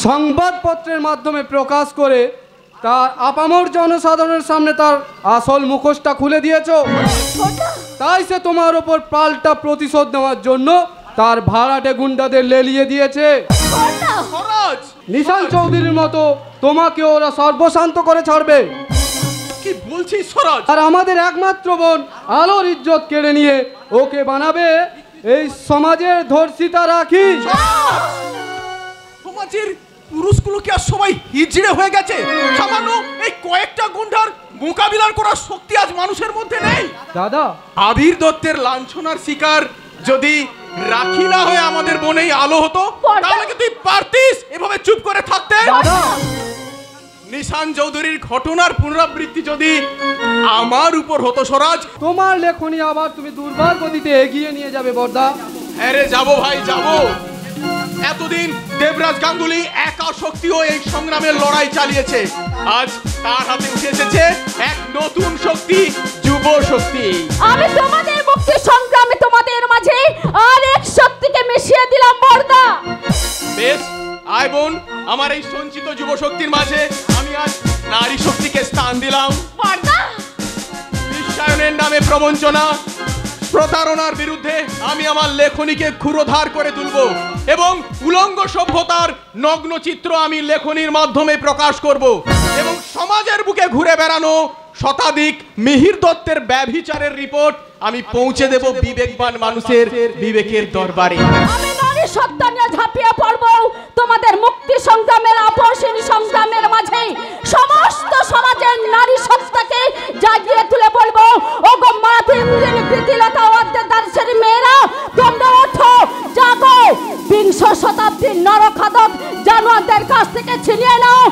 সংবাদপত্রের মাধ্যমে প্রকাশ করে তার আপামর জনসাধারণের সামনে তার আসল মুখোশটা খুলে দিয়েছো। তাই সে তোমার ওপর পাল্টা প্রতিশোধ নেওয়ার জন্য তার ভাড়াটে গুন্ডাদের লেলিয়ে দিয়েছে। নিশান চৌধুরীর মতো তোমাকে ওরা সর্বশান্ত করে ছাড়বে। কি বলছিস সরোজ? আর আমাদের একমাত্র বোন আলোর ইজ্জত কেড়ে নিয়ে ওকে বানাবে এই সমাজের ধর্ষিতা রাখি। সমাজের পুরুষগুলো কি আর সবাই হিজড়ে হয়ে গেছে? সামান্য এই কয়েকটা গুন্ডার মোকাবিলার করার শক্তি আজ মানুষের মধ্যে নেই? দাদা, আবির দত্তের লাঞ্ছনার শিকার যদি রাখি না হয়ে আমাদের বোনেই আলো হতো, তাহলে কি তুই পারতিস এভাবে চুপ করে থাকতে? নিশান চৌধুরীর ঘটনার পুনরাবৃত্তি যদি আমার উপর হতো সরাজ, তোমার লেখনী আবার তুমি দুর্বার গতিতে এগিয়ে নিয়ে যাবে বর্দা। হ্যাঁ রে, যাবো ভাই যাবো। এতদিন দেবরাজ গাঙ্গুলি একা শক্তিও এই সংগ্রামের লড়াই চালিয়েছে, আজ তার হাতে উঠে এসেছে এক নতুন শক্তি, যুব শক্তি। আমি তোমাদের মুক্তি সংগ্রামে তোমাদের মাঝে আরেক শক্তিকে মিশিয়ে দিলাম বর্দা। বেশ, আয় বোন, আমার এই সঞ্চিত যুব শক্তির মাঝে আমি আজ নারী শক্তিকে স্থান দিলাম। বর্দা, বিশ্বায়নের নামে প্রবঞ্চনা, প্রতারণার বিরুদ্ধে আমি আমার লেখনীকে ক্ষুরোধার করে তুলব এবং উলঙ্গ সভ্যতার নগ্ন চিত্র আমি লেখনীর মাধ্যমে প্রকাশ করব এবং সমাজের বুকে ঘুরে বেড়ানো শতাধিক মিহির দত্তের ব্যভিচারের রিপোর্ট আমি পৌঁছে দেব বিবেকবান মানুষের বিবেকের দরবারে। আমি নারী সত্তা নিয়ে ঝাঁপিয়ে পড়ব তোমাদের মুক্তি সংগ্রামের আপসহীন সংগ্রামের মাঝে। সমস্ত সমাজের নারী সত্তাকে জাগিয়ে তুলে বলবো, ওগো মাতৃ প্রীতিলতা ওদের দার্শের মেয়েরা, তোমরা ওঠো, জাগো। বিংশ শতাব্দীর নরখাদক জানোয়ারদের কাছ থেকে ছিনিয়ে নাও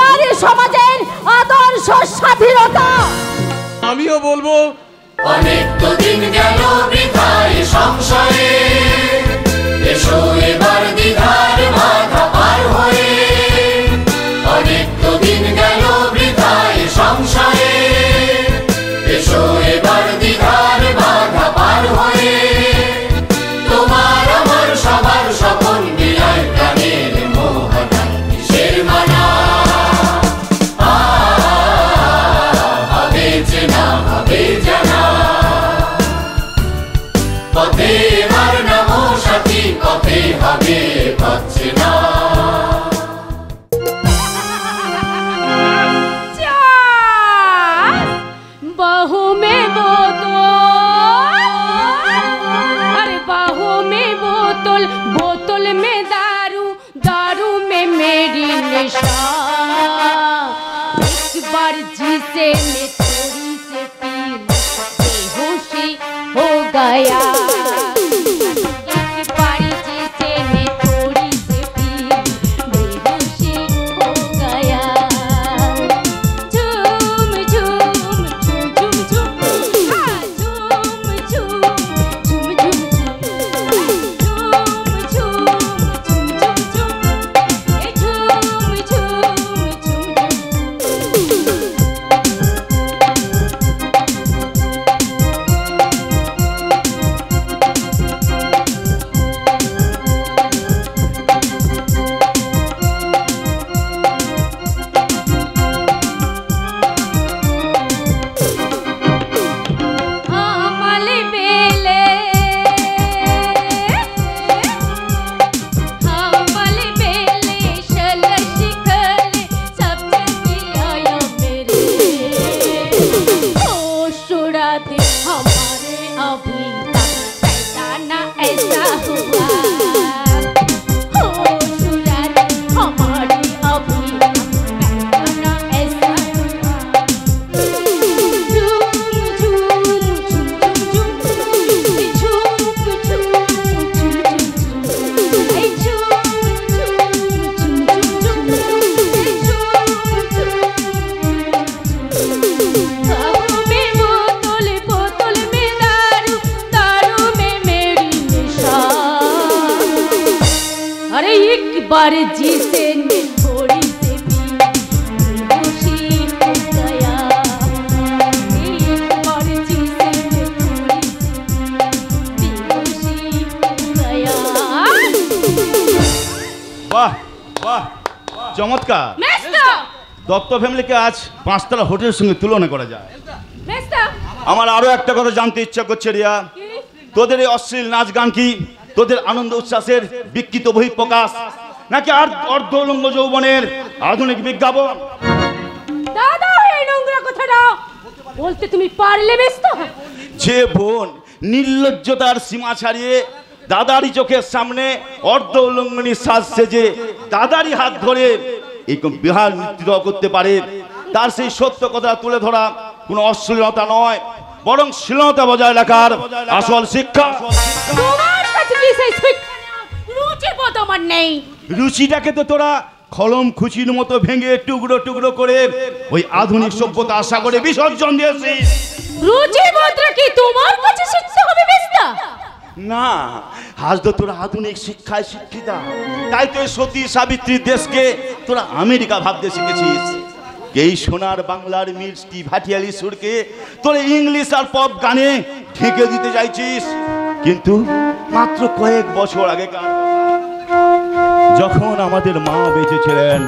নারী সমাজের আদর্শ স্বাধীনতা। আমিও বলবো, অনেক তো দিন গেল বৃথায় সংশয়ে, এসো এবার দ্বিধার বাধা পার হয়ে। অনেক তো দিন গেল বৃথায় সংশয়ে, এসো এবার দ্বিধার বাধা পার হয়ে। তোমার আমার সবার স্বপন মিলায় প্রাণের মোহনা কিসের মানা। হবে চেনা, হবে জানা, পথে এবার নামো সাথী, পথে হবে পাচ্ছে না। বহু মে बोतल बोतल में दारू दारू में मेरी नशा एक बार जिसे मैं थोड़ी से पी बेहोशी हो गया एक बार जिसे मैं थोड़ी से पी बेहोशी हो गया झूम झूम झूम झूम झूम हाँ झूम झूम झूम झूम बार जिसे मैं थोड़ी से भी बेहोशी हो गया एक बार जिसे मैं थोड़ी से बेहोशी हो गया বাহ বাহ চমৎকার মেস্তা দত্ত ফ্যামিলিকে আজ পাঁচতলা হোটেলের সঙ্গে তুলনা করা যায় মেস্তা আমার আরো একটা কথা জানতে ইচ্ছা করছে রিয়া তোদের এই অশ্লীল নাচ গান কি তোদের আনন্দ উচ্ছ্বাসের বিকৃত বহিঃপ্রকাশ নাকি আর অর্ধ উলঙ্গ যৌবনের আধুনিক বিজ্ঞাপন দাদা এই নোংরা কথাটা বলতে তুমি পারলে মেস্তা যে বোন নির্লজ্জতার সীমা ছাড়িয়ে দাদারি চোখের সামনে অর্ধ উলঙ্গনী সাজ সেজে দাদারি হাত ধরে এরকম বিহার নৃত্য করতে পারে তার সেই সত্য কথা তুলে ধরা কোনো অশ্লীলতা নয় বরং শ্লীলতা বজায় রাখার আসল শিক্ষা তোমার কাছে কি সেই শিক্ষা রুচি বোধ আমার নেই রুচিটাকে তো তোরা খলম খুচির মতো ভেঙে টুকরো টুকরো করে ওই আধুনিক সভ্যতা আশা করে বিসর্জন দিয়েছিস রুচি বোধটা কি তোমার কাছে শিখতে হবে মেস্তা না আজ তো তোরা আধুনিক শিক্ষায় শিক্ষিতা তাই তো সতী সাবিত্রীর দেশকে তোরা আমেরিকা ভাবতে শিখেছিস এই সোনার বাংলার মিষ্টি ভাটিয়ালি সুরকে তোরা ইংলিশ আর পপ গানে ঢেকে দিতে চাইছিস কিন্তু মাত্র কয়েক বছর আগেকার যখন আমাদের মা বেঁচে ছিলেন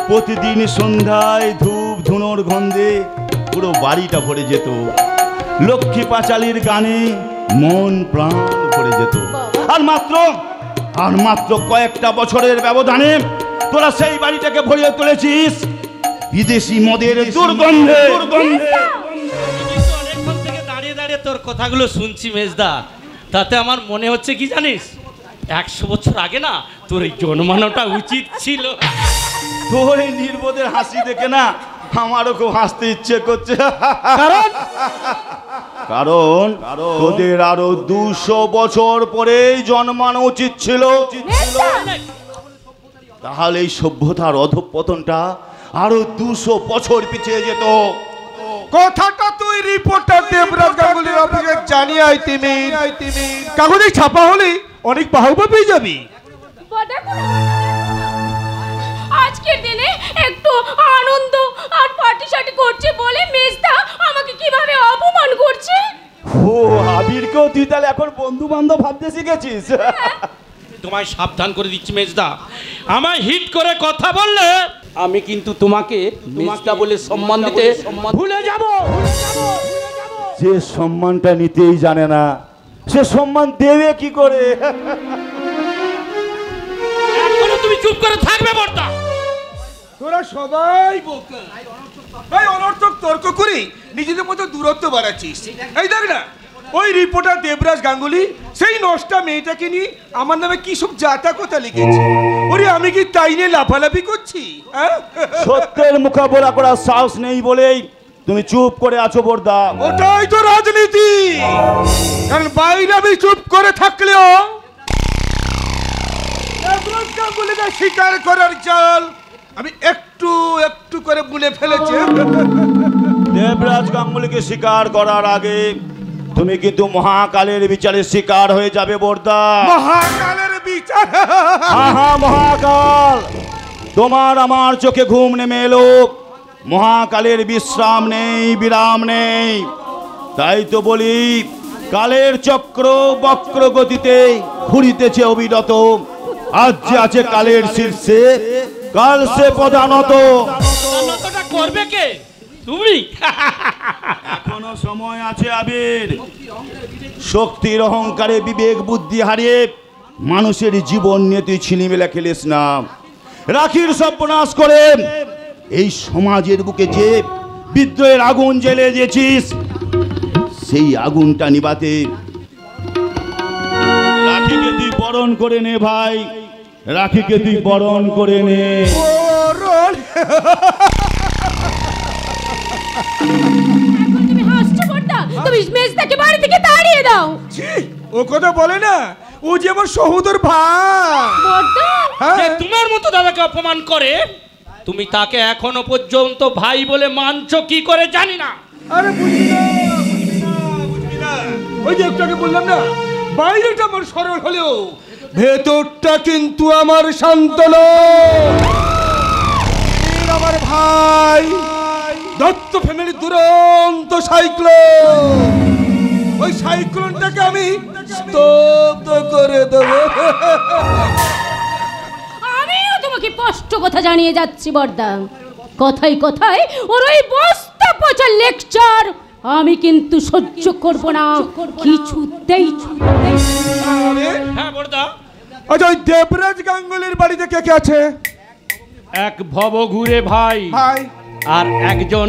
প্রতিদিন সন্ধ্যায় ধূপ ধুনোর গন্ধে পুরো বাড়িটা ভরে যেত লক্ষ্মী পাঁচালির গানে মন প্রাণ ভরে যেত আর মাত্র কয়েকটা বছরের ব্যবধানে তোরা সেই বাড়িটাকে ভরিয়ে তুলেছিস বিদেশি মদের দুর্গন্ধে অনেকক্ষণ থেকে দাঁড়িয়ে দাঁড়িয়ে তোর কথাগুলো শুনছি মেজদা তাতে আমার মনে হচ্ছে কি জানিস 100 বছর আগে না তোর এই জন্মানোটা উচিত ছিল তোর এই নির্বোধের হাসি দেখে না আমারও খুব হাসতে ইচ্ছে করছে কারণ তোদের আরো 200 বছর পরেই জন্মানো উচিত ছিল তাহলে এই সভ্যতার অধঃপতনটা আরো 200 বছর পিছিয়ে যেত কথাটা তুই রিপোর্টার দেবরাজ গাঙ্গুলির অফিসে জানিয়ে আই তুমি কাগজে ছাপা হলে অনেক বাহবা পেয়ে যাবি আজকের দিনে একটু আনন্দ আর পার্টি শার্টি করছে বলে মেজদা আমাকে কিভাবে অপমান করছে ও আবিরকেও তুই তাহলে এখন বন্ধু বান্ধব ভাবতে শিখেছিস তোমায় সাবধান করে দিচ্ছি মেজদা আমায় হিট করে কথা বললে আমি কিন্তু তোমাকে মেজদা বলে সম্মান দিতে ভুলে যাব যে সম্মানটা নিতেই জানে না সে সম্মান দেবে কি করে এখনো তুমি চুপ করে থাকবে বড়দা তোরা সবাই বোকা ভাই অনর্থক তর্ক করে নিজেদের মধ্যে দূরত্ব বাড়াচ্ছিস এই দেখ না ওই রিপোর্টার দেবরাজ গাঙ্গুলি সেই নষ্টা মেয়েটাকে নিয়ে আমার নামে কি সব জাতা কথা লিখেছে। ওরে আমি কি তাই নিয়ে লাফালাফি করছি? সত্যের মোকাবেলা করার সাহস নেই বলেই তুমি চুপ করে আছো বর্দা। ওটাই তো রাজনীতি। কারণ বাইরে আমি চুপ করে থাকলেও দেবরাজ গাঙ্গুলিকে স্বীকার করার জাল আমি একটু একটু করে বুনে ফেলেছি। দেবরাজ গাঙ্গুলিকে স্বীকার করার আগে তুমি কিন্তু মহাকালের বিচারের শিকার হয়ে যাবে বর্দা। মহাকালের বিচার? হ্যাঁ মহাকাল। তোমার আমার চোখে ঘুম নেমে এলো। মহাকালের বিশ্রাম নেই, বিরাম নেই। তাই তো বলি কালের চক্র বক্র গতিতে ঘুরিতেছে অবিরত। আজ যে আছে কালের শীর্ষে, কাল সে প্রধানত। করবে কে? তুমি? এখনো সময় আছে আবির। শক্তির অহংকারে বিবেক বুদ্ধি হারিয়ে মানুষের জীবন নিয়ে তুই ছিনিমিলা খেলিস না। রাখির সর্বনাশ করে এই সমাজের বুকে যে বিদ্রোহের আগুন জ্বেলে দিয়েছিস, সেই আগুনটা নিভাতে রাখিকে তুই বরণ করে নে ভাই। রাখিকে তুই বরণ করে নে। তুমি হাসছো বড়দা? তুমি মেজদাকে বাড়ি থেকে তাড়িয়ে দাও। ও কথা বলে না, ও যে আমার সহোদর ভাই। বড়দা যে তোমার মতো দাদাকে অপমান করে, তুমি তাকে এখনো পর্যন্ত ভাই বলে মানছো কি করে জানি না। আরে বুঝবি না। ওই যে একটু আগে বললাম না, বাইরেটা আমার সরল হলেও ভেতরটা কিন্তু আমার শান্ত আমার ভাই দত্ত ফ্যামিলির দুরন্ত সাইক্লোন। ওই সাইক্লোনটাকে আমি স্তব্ধ করে দেব। আমিও তোমাকে স্পষ্ট কথা জানিয়ে যাচ্ছি বড়দা। কথায় কথায় ওর ওই বস্তা পচা লেকচার আমি কিন্তু সহ্য করব না কিছুতেই। হ্যাঁ বড়দা। আচ্ছা ওই দেবরাজ গাঙ্গুলির বাড়িতে কে কে আছে? এক ভবঘুরে ভাই আর একজন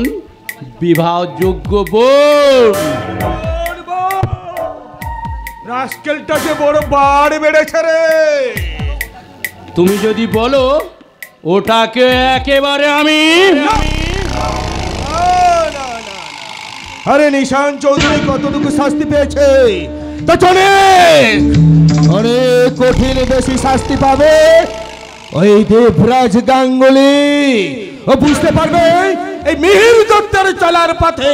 বিবাহযোগ্য বোন। রাস্কেলটা যে বড় বাড় বেড়েছে রে। তুমি যদি বলো ওটাকে একেবারে আমি। আরে নিশান চৌধুরী কতটুকু শাস্তি পেয়েছে তা চলে অনেক কঠিন বেশি শাস্তি পাবে ওই দেবরাজ গাঙ্গুলি। ও বুঝতে পারবে এই মিহির দত্তের চলার পথে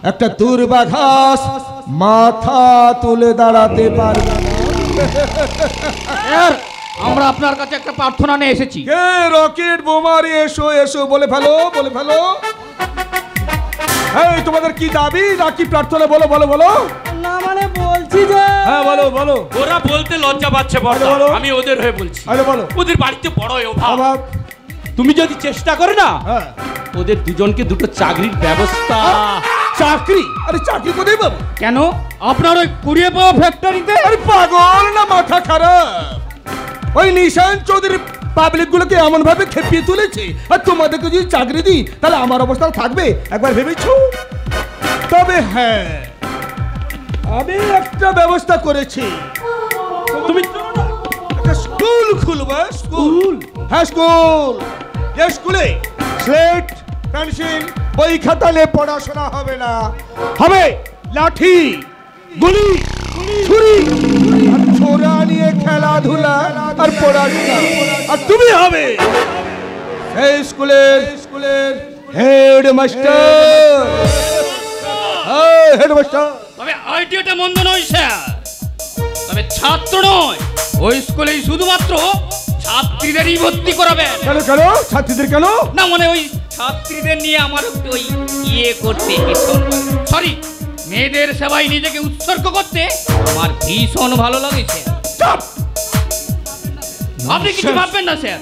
একটা দুর্বাঘাস মাথা তুলে দাঁড়াতে পারবে না। আমরা আপনার কাছে একটা প্রার্থনা নিয়ে এসেছি। কে রকেট বোমারি এসো এসো বলে ফেলো বলে ফেলো। এই তোমাদের কি দাবি না কি প্রার্থনা বলো বলো বলো। না মানে বলছি যে হ্যাঁ বলো বলো। ওরা বলতে লজ্জা পাচ্ছে বড়দা, আমি ওদের হয়ে বলছি। আরে বলো। ওদের বাড়িতে বড় অভাব। তুমি যদি চেষ্টা করে না ওদের দুজনকে দুটো চাকরির ব্যবস্থা। চাকরি? আরে চাকরি কোথায় পাবো? কেন আপনার ওই কুড়িয়ে পাওয়া ফ্যাক্টরিতে? আরে পাগল না মাথা খারাপ? ওই নিশান চৌধুরী পাবলিক গুলোকে এমন ভাবে খেপিয়ে তুলেছে, আর তোমাদেরকে যদি চাকরি দিই তাহলে আমার অবস্থা থাকবে একবার ভেবেছো? তবে হ্যাঁ আমি একটা ব্যবস্থা করেছি। তুমি একটা স্কুল খুলবা। স্কুল? হ্যাঁ স্কুল। যে স্কুলে স্লেট পেন্সিল বই খাতা নিয়ে পড়াশোনা হবে না, হবে লাঠি গুলি ছুরি আর ছোরা নিয়ে খেলাধুলা আর পড়াশোনা। আর তুমি হবে এই স্কুলের হেডমাস্টার। হেডমাস্টার। তবে আইডিয়াটা মন্দ নয় স্যার, তবে ছাত্র নয়, ওই স্কুলেই শুধুমাত্র ছাত্রীদেরই ভর্তি করাবেন। কেন কেন ছাত্রীদের কেন? না মানে ওই ছাত্রীদের নিয়ে আমার একটু ওই করতে সরি মেয়েদের সেবায় নিজেকে উৎসর্গ করতে আমার ভীষণ ভালো লাগেছে। আপনি কিছু ভাববেন না স্যার,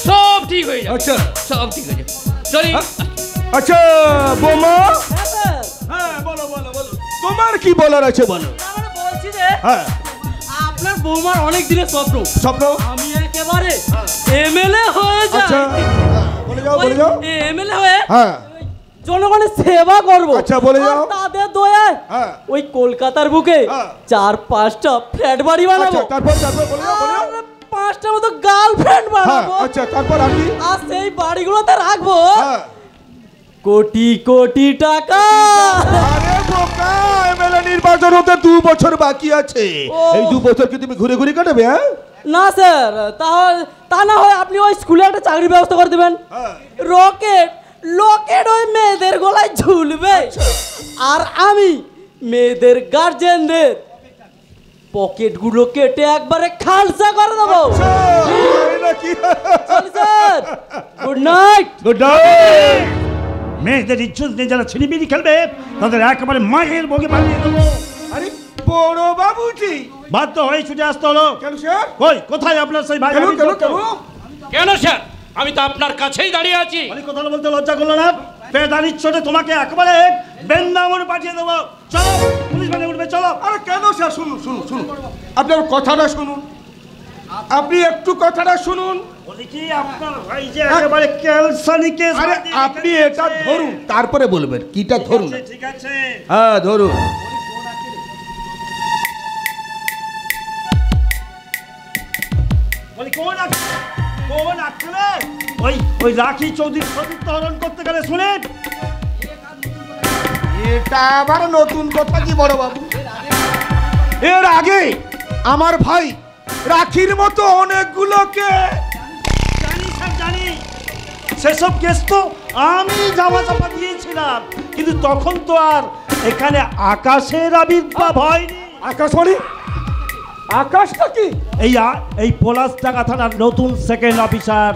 সব ঠিক হয়ে যাবে। আচ্ছা সব ঠিক হয়ে যাবে। চলি। আচ্ছা বোমা, হ্যাঁ বলো বলো বলো, তোমার কি বলার আছে বলো। বলছি যে হ্যাঁ আপনার বৌমার অনেক দিনের স্বপ্ন। স্বপ্ন? আমি একেবারে এমএলএ হয়ে যাই। আচ্ছা বলে যাও বলে যাও। এমএলএ হয়ে হ্যাঁ জনগণের সেবা করব। আচ্ছা বলে যাও। তাদের দয়ায় ওই কলকাতার বুকে 4-5টা ফ্ল্যাট বাড়ি বানাবো। তারপর বলে দাও, বলে দাও। আর 5টা মতো গার্লফ্রেন্ড বানাবো। আচ্ছা, তারপর আপনি? আর সেই বাড়িগুলোতে রাখবো কোটি কোটি টাকা। আরে বোকা, এমএলএ নির্বাচন হতে 2 বছর বাকি আছে। এই 2 বছর কি তুমি ঘুরে ঘুরে কাটাবে? হ্যাঁ না স্যার, তা না হয় আপনি ওই স্কুলে একটা চাকরির ব্যবস্থা করে দেবেন। লকেট ওই মেয়েদের গলায় ঝুলবে, আর আমি মেয়েদের গার্জেনদের পকেটগুলো কেটে একবারে খালসা করে দেবো। Sir, good night. Good night. মেয়েদের ইজ্জত নিয়ে যারা ছিনিমিনি খেলবে তাদের একেবারে মায়ের বগে বানিয়ে দেবো। আরে বড় বাবুজি, বাধ্য হয়ে ছুটে আসতে হলো। কেন স্যার? কই, কোথায় আপনার সেই ভাই? কেন স্যার, আমি তো আপনার কাছেই দাঁড়িয়ে আছি। কথা বলতে লজ্জা করলো না? পেদানির ছোটে তোমাকে একেবারে বেন্দামরে পাঠিয়ে দেবো। চলো, পুলিশ মানে উঠবে, চলো। আরে কেন স্যার? শুনুন শুনুন শুনুন, আপনার কথাটা শুনুন, আপনি একটু কথাটা শুনুন। বলি কি, আপনার ভাই যে একেবারে ক্যালসানি কেস। আরে আপনি এটা ধরুন, তারপরে বলবেন কিটা ধরুন। ঠিক আছে, হ্যাঁ ধরুন। বলি কোন আক্কেলে ওই রাখি চৌধুরী সতীর্থ হরণ করতে গেলে শুনেন? এটা আবার নতুন কথা কি বড় বাবু? এর আগে আমার ভাই রাখির মতো অনেকগুলোকে জানি সেসব কেস তো আমি জামা চাপা দিয়েছিলাম, কিন্তু তখন তো আর এখানে আকাশের আবির্ভাব হয়নি। আকাশ মানে? আকাশটা কি? এই পলাশডাঙ্গা থানার নতুন সেকেন্ড অফিসার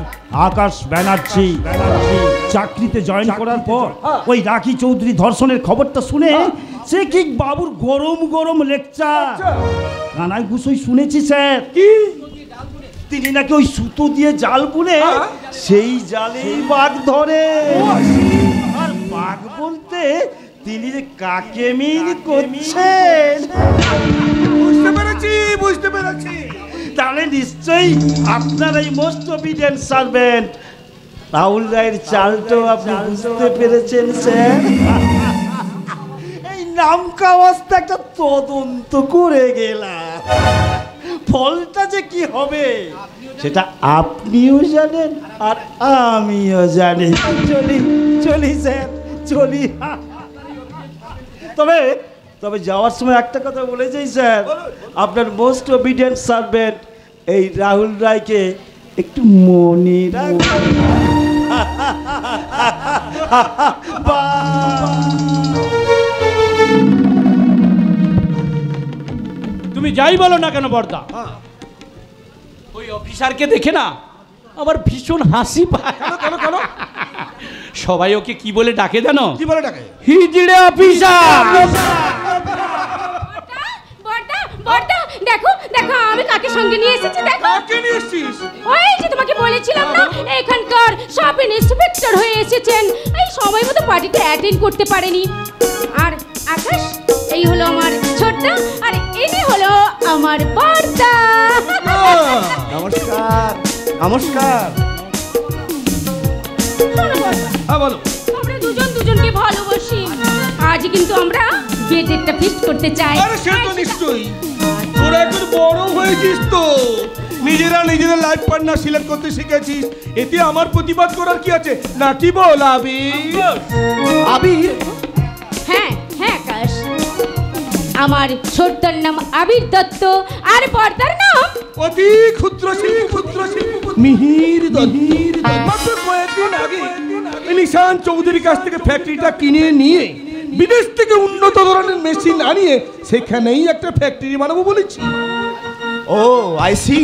আকাশ ব্যানার্জি চাকরিতে জয়েন করার পর ওই রাখি চৌধুরী ধর্ষণের খবরটা শুনে সে কি বাবুর গরম গরম লেকচার কানাই গুছই শুনেছি স্যার। কি? তিনি নাকি ওই সুতো দিয়ে জাল বুনে সেই জালেই বাঘ ধরে। আর বাঘ বলতে তিনি যে কাকে মিল করছেন বুঝতে পেরেছি। তাহলে নিশ্চয়ই আপনার এই মোস্ট অবিডিয়েন্ট সার্ভেন্ট রাহুল রায়ের চালটাও আপনি বুঝতে পেরেছেন স্যার। এই নামকা অবস্থা একটা তদন্ত করে গেলাম, ফলটা যে কি হবে সেটা আপনিও জানেন আর আমিও জানি। চলি স্যার, চলি। তবে যাওয়ার সময় একটা কথা বলে যাই স্যার, আপনার মোস্ট অবিডিয়েন্ট সার্ভেন্ট এই রাহুল রায়কে একটু মনে রাখবেন। তুমি যাই বলো না কেন বর্দা, ওই অফিসারকে দেখে না আমার ভীষণ হাসি পায়। কেন? সবাই ওকে কি বলে ডাকে জানো? কি বলে ডাকে? হিজড়ে অফিসার। বড়দা, দেখো আমি কাকে সঙ্গে নিয়ে এসেছি। দেখো কাকে নিয়ে এসেছিস? ওই যে তোমাকে বলেছিলাম না, এখানকার সব ইন্সপেক্টর হয়ে এসেছেন। এই সময় মতো পার্টিতে অ্যাটেন্ড করতে পারেনি। আর আকাশ, এই হলো আমার ছোট্ট, আর ইনি হলো আমার বড়দা। নমস্কার। নমস্কার। বলো। আমরা দুজনকে ভালোবাসি। আজ কিন্তু আমরা বিয়েতে ফিস্ট করতে চাই। আরে সে তো নিশ্চয়ই, তোরা এখন বড় হয়েছিস তো, নিজেদের লাইফ পার্টনার সিলেক্ট করতে শিখেছিস, এতে আমার প্রতিবাদ করার কি আছে নাকি বল আবির? হ্যাঁ আকাশ, আমার ছোট্টর নাম আবির দত্ত, আর বড়দার নাম অতি ক্ষুদ্র শিল্পী মিহির দত্ত। মাত্র কয়েকদিন আগে নিশান চৌধুরীর কাছ থেকে ফ্যাক্টরিটা কিনে নিয়ে বিদেশ থেকে উন্নত ধরনের মেশিন আনিয়ে সেখানেই একটা ফ্যাক্টরি বানাবো বলেছি। ও আই সি,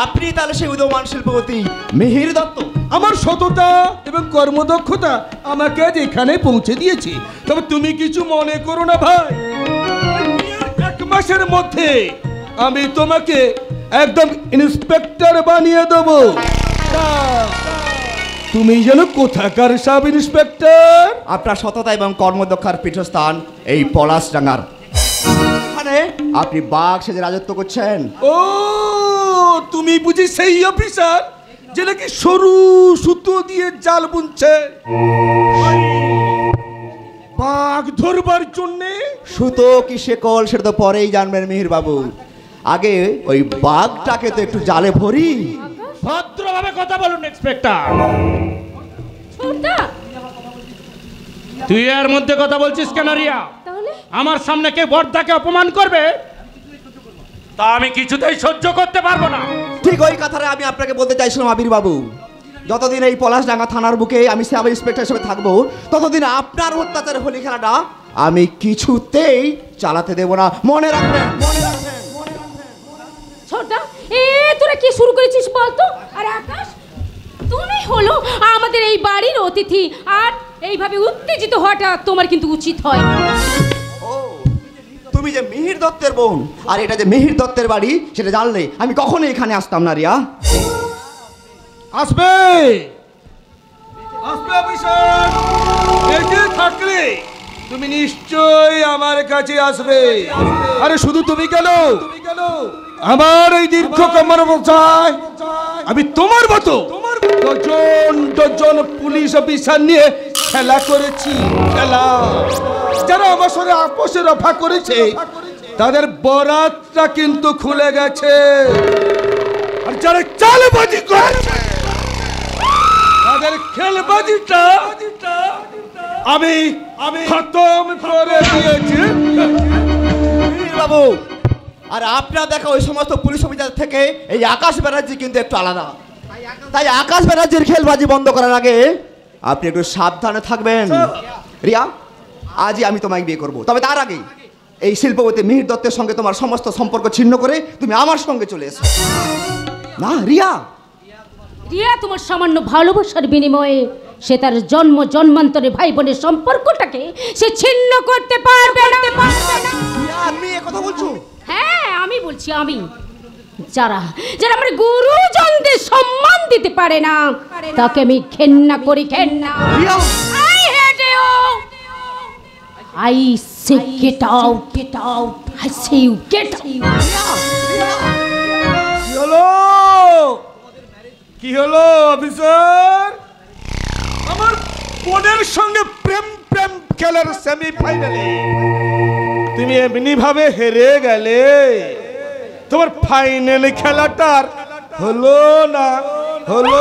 আপনি তাহলে সেই উদীয়মান শিল্পপতি মিহির দত্ত। আমার সততা এবং কর্মদক্ষতা আমাকে আজ এখানে পৌঁছে দিয়েছে। তবে তুমি কিছু মনে করো না ভাই, 1 মাসের মধ্যে আমি তোমাকে একদম ইন্সপেক্টর বানিয়ে দেবো। তুমি যেন কোথাকার সাব ইন্সপেক্টর? আপনার সততা এবং কর্মদক্ষতার পীঠস্থান এই পলাশডাঙ্গার। মানে আপনি বাঘ সেজে রাজত্ব করছেন। ও, তুমি বুঝি সেই অফিসার যে নাকি সরু সুতো দিয়ে জাল বুনছে? বাঘ ধরবার জন্যে? সুতো কি শেকল সেটা তো পরেই জানবেন মিহির বাবু, আগে ওই বাঘটাকে তো একটু জালে ভরি। ভদ্রভাবে কথা বলুন ইন্সপেক্টর। তুই এর মধ্যে কথা বলছিস কেন রিয়া? আমার সামনে কে বর্দাকে অপমান করবে তা আমি কিছুতেই সহ্য করতে পারবো না। ঠিক ওই কথাটা আমি আপনাকে বলতে চাইছিলাম আবির বাবু, যতদিন এই পলাশডাঙ্গা থানার বুকে আমি সাব ইন্সপেক্টর হিসেবে থাকবো ততদিন আপনার অত্যাচার হোলি খেলাটা আমি কিছুতেই চালাতে দেব না, মনে রাখবেন। ছোটা তোরা কি শুরু করেছিস বলতো? আর আকাশ, তুমি হলো আমাদের এই বাড়ির অতিথি, আর এইভাবে উত্তেজিত হওয়াটা তোমার কিন্তু উচিত হয়। তুমি যে মিহির দত্তের বোন আর এটা যে মিহির দত্তের বাড়ি সেটা জানলে আমি কখনোই এখানে আসতাম না রিয়া। আসবে আসবে অফিসার, বেঁচে থাকলে তুমি নিশ্চয়ই আমার কাছে আসবে। আরে শুধু তুমি কেন, আমার এই দীর্ঘ কমর বোঝায় আমি তোমার মতো ডজন ডজন পুলিশ অফিসার নিয়ে খেলা করেছি, খেলা। যারা আমার সঙ্গে আপোষে রফা করেছে তাদের বরাতটা কিন্তু খুলে গেছে, আর যারা চালবাজি করেছে তাদের খেলবাজিটা আমি খতম করে দিয়েছি বাবু। আর আপনার দেখা ওই সমস্ত পুলিশ অফিসার থেকে এই আকাশ ব্যানার্জি কিন্তু একটু আলাদা, তাই আকাশ ব্যানার্জির খেলবাজি বন্ধ করার আগে আপনি একটু সাবধানে থাকবেন। রিয়া, আজই আমি তোমায় বিয়ে করব, তবে তার আগে এই শিল্পপতি মিহির দত্তের সঙ্গে তোমার সমস্ত সম্পর্ক ছিন্ন করে তুমি আমার সঙ্গে চলে এসো। না রিয়া, রিয়া তোমার সামান্য ভালোবাসার বিনিময়ে সে তার জন্ম জন্মান্তরে ভাই বোনের সম্পর্কটাকে সে ছিন্ন করতে পারবে না। তুমি এ কথা বলছো? হ্যাঁ আমি বলছি, আমি যারা যারা আমার গুরুজনদের সম্মান দিতে পারে না তাকে আমি ঘেন্না করি, ঘেন্না। I hate you. I say get out, get out. I say you get out. কি হলো, কি হলো অফিসার? আমার বোনের সঙ্গে প্রেম প্রেম খেলার সেমিফাইনালে তুমি এমনি ভাবে হেরে গেলে, তোমার ফাইনাল খেলাটার হলো না, হলো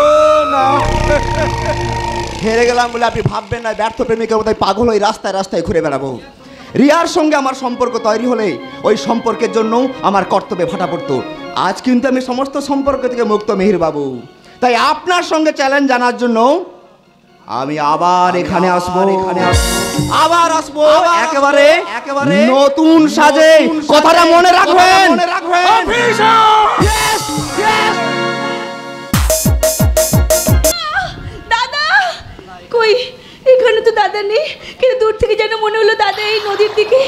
না। হেরে গেলাম বলে আপনি ভাববেন না ব্যর্থ প্রেমিকের মতো পাগল হয়ে রাস্তায় রাস্তায় ঘুরে বেড়াবো। রিয়ার সঙ্গে আমার সম্পর্ক তৈরি হলে ওই সম্পর্কের জন্য আমার কর্তব্যে ভাটা পড়তো। আজ কিন্তু আমি সমস্ত সম্পর্ক থেকে মুক্ত মিহির বাবু, তাই আপনার সঙ্গে চ্যালেঞ্জ জানার জন্য আমি আবার এখানে আসবো, আবার আসবো একেবারে নতুন সাজে। কথাটা মনে রাখবেন। দাদা কই? এখানে তো দাদা নেই, কিন্তু দূর থেকে যেন মনে হলো দাদা এই নদীর দিকে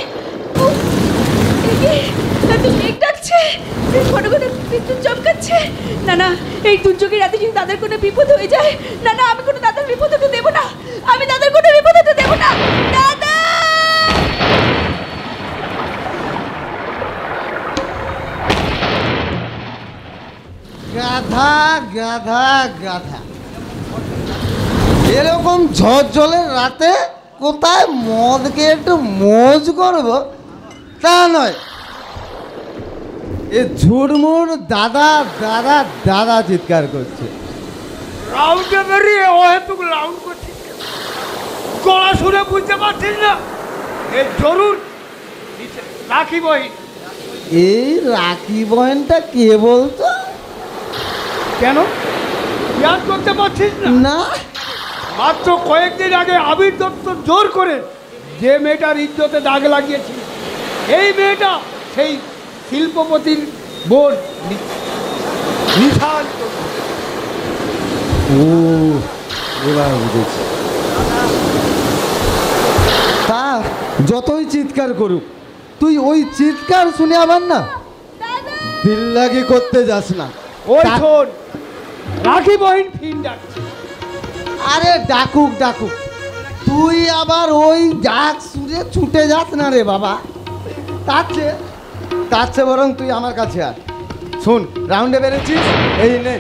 এত মেঘ ডাকছে, ঘন ঘন বিদ্যুৎ চমকাচ্ছে। না না, এই দুর্যোগের রাতে যদি দাদার কোনো বিপদ হয়ে যায়, না না আমি কোনো দাদার বিপদ হতে দেবো না, আমি দাদার কোনো বিপদ হতে দেবো না। দাদা গাধা গাধা গাধা, এরকম ঝড় জলের রাতে কোথায় মদকে একটু মজ করবো তা নয়, এ ঝুড়মুড় দাদা দাদা দাদা চিৎকার করছে। রাউন্ডে বেরিয়ে ও হেতু রাউন্ড করছিস, গলা শুনে বুঝতে পারছিস না? এই জরুর রাখি বই। এই রাখি বয়নটা কে বলতো? কেন ইয়াদ করতে পারছিস না? না, মাত্র কয়েকদিন আগে আবির দত্ত জোর করে যে মেয়েটার ইজ্জতে দাগ লাগিয়েছিল, এই মেয়েটা সেই শিল্পপতির বোন নিশান। ও এবার বুঝেছি। তা যতই চিৎকার করুক, তুই ওই চিৎকার শুনে আবার না দিল্লাগি করতে যাস না। ওই শোন, রাখি বহিন ফিন ডাকছে। আরে ডাকুক ডাকুক, তুই আবার ওই ডাক সুরে ছুটে যাস না রে বাবা। তার চেয়ে বরং তুই আমার কাছে আয়। শোন, রাউন্ডে বেড়েছিস, এই নে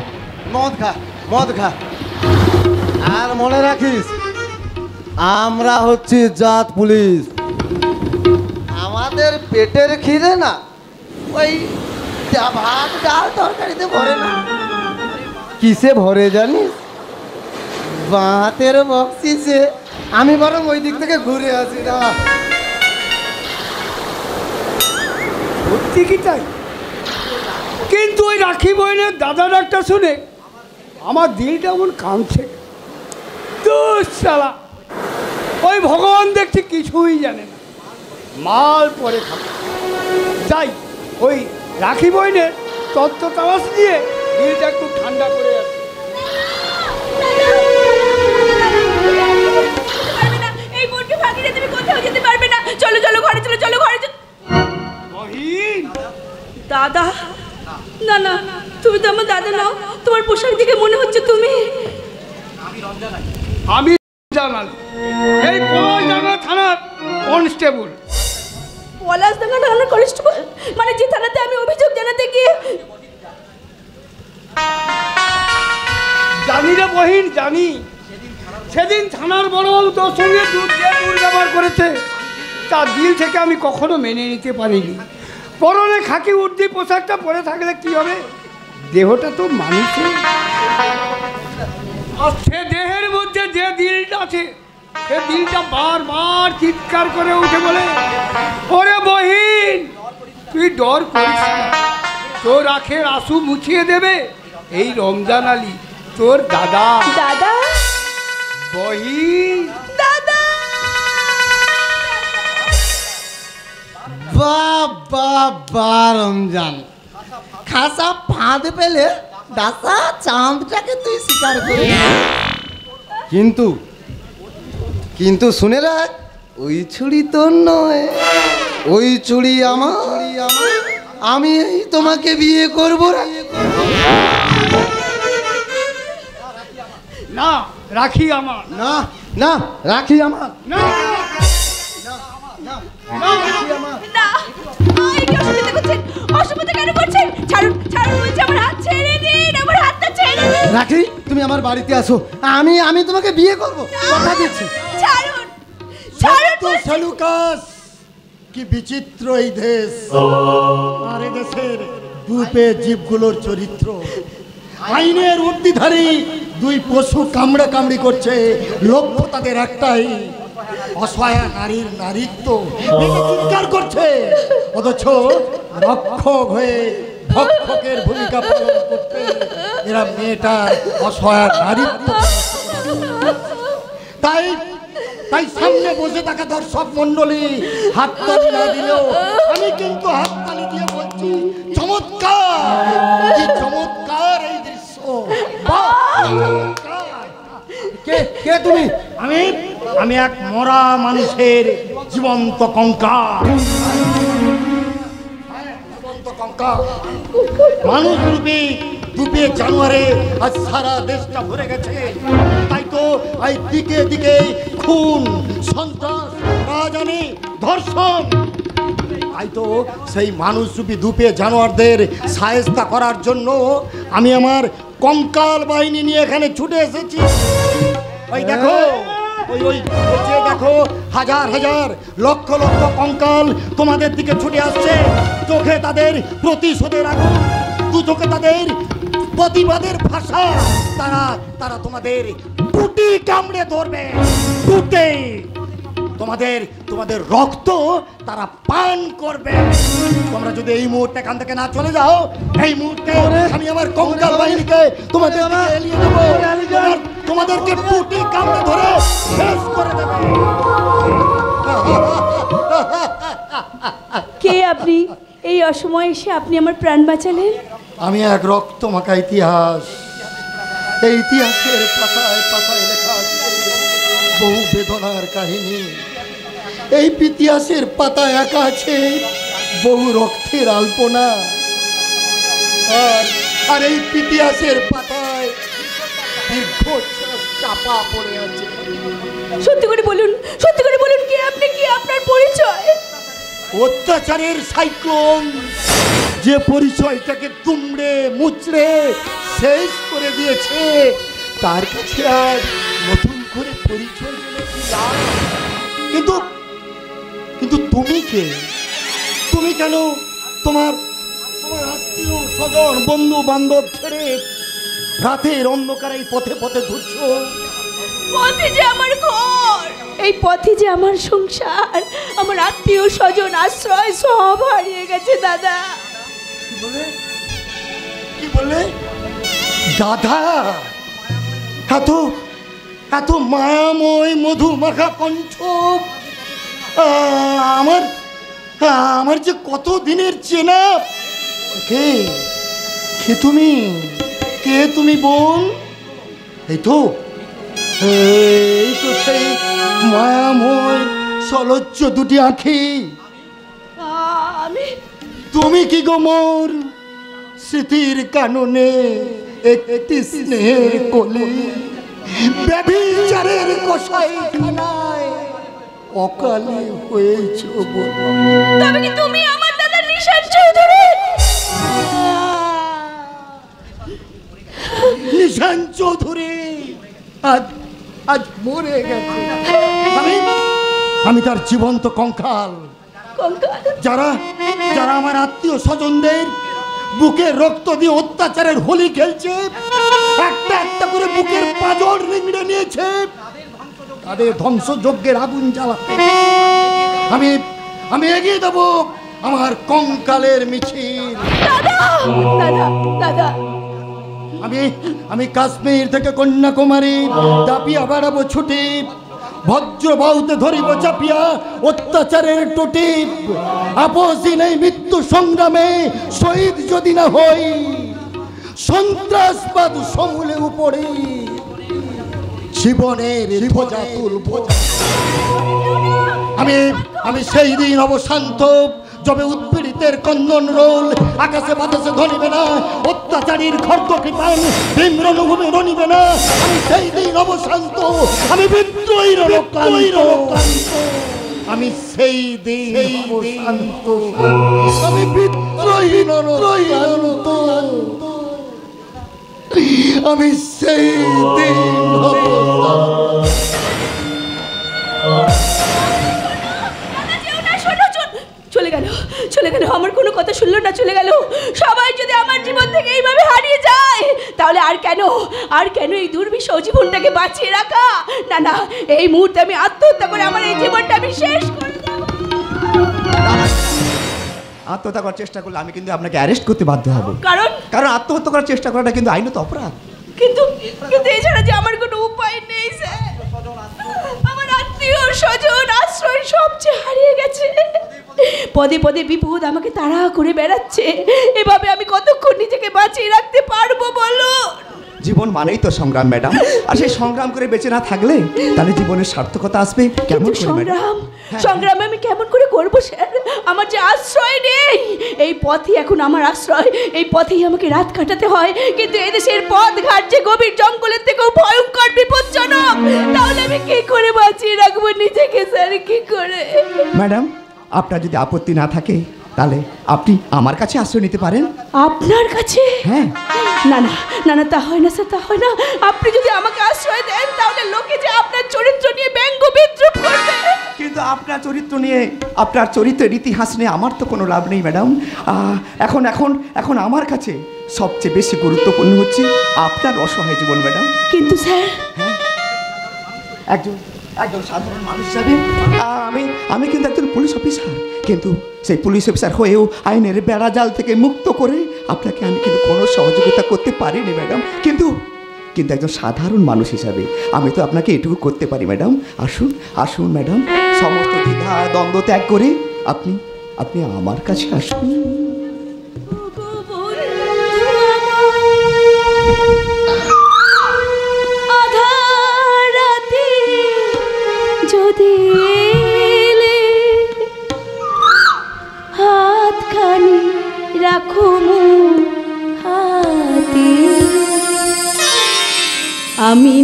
মদ খা, মদ খা। আর মনে রাখিস আমরা হচ্ছি জাত পুলিশ। আমাদের পেটের খিদে না ওই ভাত ডাল তরকারিতে ভরে না। কিসে ভরে জানিস? ভাতের বক্সিসে। আমি বরং ওই দিক থেকে ঘুরে আসি না। সত্যি কি তাই? কিন্তু ওই রাখি বইনের দাদা ডাকটা শুনে আমার দিলটা এমন কাঁদছে। দুঃশালা, ওই ভগবান দেখছি কিছুই জানে না, মাল পরে খাবে। যাই ওই রাখি বইনের তত্ত্ব তালাশ দিয়ে দিলটা একটু ঠান্ডা করে আসে। এই মনকে ভাঙিয়ে তুমি কোথাও যেতে পারবে না। চলো চলো ঘরে চলো, চলো ঘরে চলো। দাদা, না না, তুমি তো আমার দাদা নাও। তোমার পোশাক দেখে মনে হচ্ছে তুমি। আমি জানাল এই পলাশডাঙ্গা থানার কনস্টেবল। পলাশডাঙ্গা থানার কনস্টেবল মানে যে থানাতে আমি অভিযোগ জানাতে গিয়ে। জানি রে বহিন, জানি। সেদিন থানার বড়বাবু তোর সঙ্গে দুর্ব্যবহার করেছে, তার দিল থেকে আমি কখনো মেনে নিতে পারিনি। পরনে খাকি উর্দি পোশাকটা পরে থাকলে কি হবে? দেহটা তো মানুষের, আর সে দেহের মধ্যে যে দিলটা আছে সে দিলটা বারবার চিৎকার করে উঠে বলে, ওরে বহিন তুই ডর করিস না, তোর আখের আঁসু মুছিয়ে দেবে এই রমজান আলী, তোর দাদা। দাদা? বহিন দাদা। বাবা রমজান, খাসা ফাঁদ পেলে দাসা চাঁদটাকে তুই স্বীকার করে। কিন্তু কিন্তু শুনে রাখ, ওই ছুরি তোর নয়, ওই ছুরি আমার। আমি তোমাকে বিয়ে করব না, রাখি আমার। না না, রাখি আমার না। অসুবিধা কেন করছেন? ছাড়ুন ছাড়ুন বলছি, আমার হাত ছেড়ে দিন, আমার হাতটা ছেড়ে দিন। রাখি, তুমি আমার বাড়িতে আসো, আমি তোমাকে বিয়ে করব, কথা দিচ্ছি। ছাড়ুন ছাড়ুন। সেলুকাস, কি বিচিত্র এই দেশ। আর এই দেশের দুপে জীবগুলোর চরিত্র। আইনের ঊর্ধ্বধারী দুই পশু কামড়া কামড়ি করছে, লক্ষ্য তাদের একটাই, অসহায় নারীর নারীত্ব চিৎকার করছে, অথচ রক্ষক হয়ে ভক্ষকের ভূমিকা পালন করতে এরা মেয়েটার অসহায় নারীত্ব। তাই তাই সামনে বসে থাকা দর্শক মন্ডলী হাততালি না দিলেও আমি কিন্তু হাততালি দিয়ে বলছি, চমৎকার, কি চমৎকার এই দৃশ্য। কে তুমি? আমি এক মরা মানুষের জীবন্ত কঙ্কাল। মানুষ রূপী দুপে জানুয়ারে আজ সারা দেশটা ভরে গেছে। তাই তো এই দিকে দিকে খুন, সন্ত্রাস, রাজধানী, ধর্ষণ। তাই তো সেই মানুষরূপী দুপে জানোয়ারদের সায়স্তা করার জন্য আমি আমার কঙ্কাল বাহিনী নিয়ে এখানে ছুটে এসেছি। ওই দেখো, ওই দেখো, হাজার হাজার লক্ষ লক্ষ কঙ্কাল তোমাদের দিকে ছুটে আসছে। চোখে তাদের প্রতিশোধের আগুন, দু চোখে তাদের প্রতিবাদের ভাষা। তারা তোমাদের টুটি কামড়ে ধরবে, টুটে তোমাদের রক্ত তারা পান করবে। তোমরা যদি এই মুহূর্তে এখান থেকে না চলে যাও, এই মুহূর্তে আমি আমার কঙ্কাল বাহিনীকে তোমাদের এলিয়ে দেবো, তোমাদেরকে টুটি কামড়ে ধরে শেষ করে দেবে। কে আপনি? এই অসময়ে এসে আপনি আমার প্রাণ বাঁচালেন। আমি এক রক্ত মাখা ইতিহাস। এই ইতিহাসের পাতায় পাতায় লেখা আছে বহু বেদনার কাহিনী। এই ইতিহাসের পাতায় একা আছে বহু রক্তের আলপনা। আর এই ইতিহাসের পাতায় দীর্ঘশ্বাস চাপা পড়ে আছে। সত্যি করে বলুন, সত্যি করে বলুন, কে আপনি, কি আপনার পরিচয়? অত্যাচারের সাইক্লোন যে পরিচয়টাকে তুমড়ে মুচড়ে শেষ করে দিয়েছে, তার কাছে আর নতুন করে পরিচয় কিন্তু কিন্তু তুমি কে? তুমি কেন তোমার তোমার আত্মীয় স্বজন বন্ধু বান্ধব ছেড়ে রাতের অন্ধকারে এই পথে পথে ঘুরছো? পথে যে আমার ঘর, এই পথে যে আমার সংসার, আমার আত্মীয় স্বজন আশ্রয় সব হারিয়ে গেছে দাদা। কি বলে দাদা? এত এত মায়াময় মধু মাখা কণ্ঠ, আমার আমার যে কত দিনের চেনা। কে কে তুমি? কে তুমি বোন? এই তো সেই মায়াময় সলজ্জ দুটি আঁখি। আমি তুমি কি গো মোর স্মৃতির কাননে একটি স্নেহের কোলে ব্যভিচারের কসাইখানায় অকালে হয়েছ? তবে কি তুমি আমার দাদা নিশান চৌধুরী? নিশান চৌধুরী আজ আজ মরে গেছে। আমি তার জীবন্ত কঙ্কাল। যারা যারা আমার আত্মীয় স্বজনদের বুকে রক্ত দিয়ে অত্যাচারের হোলি খেলছে, একটা একটা করে বুকের পাঁজর রিংড়ে নিয়েছে, তাদের ধ্বংসযজ্ঞের আগুন জ্বালাতে আমি আমি এগিয়ে দেব আমার কঙ্কালের মিছিল। আমি কাশ্মীর থেকে কন্যাকুমারী দাপিয়া বেড়াবো ছুটি, বজ্র বাহুতে ধরিব চাপিয়া অত্যাচারের টুটি। আপসহীন এই মৃত্যু সংগ্রামে শহীদ যদি না হই, সন্ত্রাসবাদ সমূলে উপরে জীবনের ধ্বজা তুলব। আমি সেই দিন অবসান্ত যবে উৎপীড়িতের কন্দন রোল আকাশে বাতাসে ধরিবে না, অত্যাচারীর খর্গ কৃপান ভীম রণভূমি রণিবে না। আমি সেই দিন অবসান্ত, আমি বিদ্রোহীর রণক্লান্ত, আমি সেই দিন অবসান্ত, আমি বিদ্রোহীর রণক্লান্ত, আমি সেই দিন চলে গেল, আমার কোনো কথা শুনলো না, চলে গেল। সবাই যদি আমার জীবন থেকে এইভাবে হারিয়ে যায়, তাহলে আর কেন এই দুর্বিষহ জীবনটাকে বাঁচিয়ে রাখা? না না, এই মুহূর্তে আমি আত্মহত্যা করে আমার এই জীবনটা আমি শেষ করে দেব। আত্মহত্যা করার চেষ্টা করলে আমি কিন্তু আপনাকে অ্যারেস্ট করতে বাধ্য হব। কারণ আত্মহত্যা করার চেষ্টা করাটা কিন্তু আইনত অপরাধ। কিন্তু এছাড়া যে আমার কোনো উপায় নেই স্যার। আমার আত্মীয় স্বজন আশ্রয় সবচেয়ে হারিয়ে গেছে, পদে পদে বিপদ আমাকে তাড়া করে বেড়াচ্ছে। এভাবে আমি কতক্ষণ নিজেকে বাঁচিয়ে রাখতে পারবো বলো? জীবন মানেই তো সংগ্রাম ম্যাডাম, আর সেই সংগ্রাম করে বেঁচে না থাকলে তাহলে জীবনের সার্থকতা আসবে কেমন করে? সংগ্রাম আমি কেমন করে করবো স্যার? আমার যে আশ্রয় নেই, এই পথই এখন আমার আশ্রয়, এই পথেই আমাকে রাত কাটাতে হয়। কিন্তু এদেশের পথ ঘাট যে গভীর জঙ্গলের থেকেও ভয়ঙ্কর বিপজ্জনক, তাহলে আমি কি করে বাঁচিয়ে রাখবো নিজেকে স্যার, কি করে? ম্যাডাম, আপনার যদি আপত্তি না থাকে তাহলে আপনি আমার কাছে আশ্রয় নিতে পারেন। আপনার কাছে? হ্যাঁ। না না না না, তা হয় না স্যার, তা হয় না। আপনি যদি আমাকে আশ্রয় দেন তাহলে লোকে যে আপনার চরিত্র নিয়ে ব্যঙ্গ বিদ্রুপ করবে। কিন্তু আপনার চরিত্র নিয়ে, আপনার চরিত্রের ইতিহাস নিয়ে আমার তো কোনো লাভ নেই ম্যাডাম। এখন এখন এখন আমার কাছে সবচেয়ে বেশি গুরুত্বপূর্ণ হচ্ছে আপনার অসহায় জীবন ম্যাডাম। কিন্তু স্যার, হ্যাঁ, একজন সাধারণ মানুষ হিসাবে আমি কিন্তু একজন পুলিশ অফিসার, কিন্তু সেই পুলিশ অফিসার হয়েও আইনের বেড়াজাল থেকে মুক্ত করে আপনাকে আমি কিন্তু কোনো সহযোগিতা করতে পারিনি ম্যাডাম। কিন্তু একজন সাধারণ মানুষ হিসাবে আমি তো আপনাকে এটুকু করতে পারি ম্যাডাম। আসুন আসুন ম্যাডাম, সমস্ত দ্বিধা দ্বন্দ্ব ত্যাগ করে আপনি আমার কাছে আসুন। যদি হাতখানি রাখো হাতে, আমি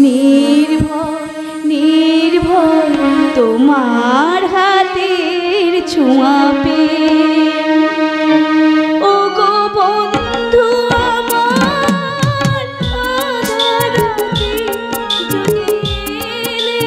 নির্ভর তোমার হাতের ছোঁয়া পেয়ে। ও গো বন্ধু আমার, আধার রাতে যদি এলে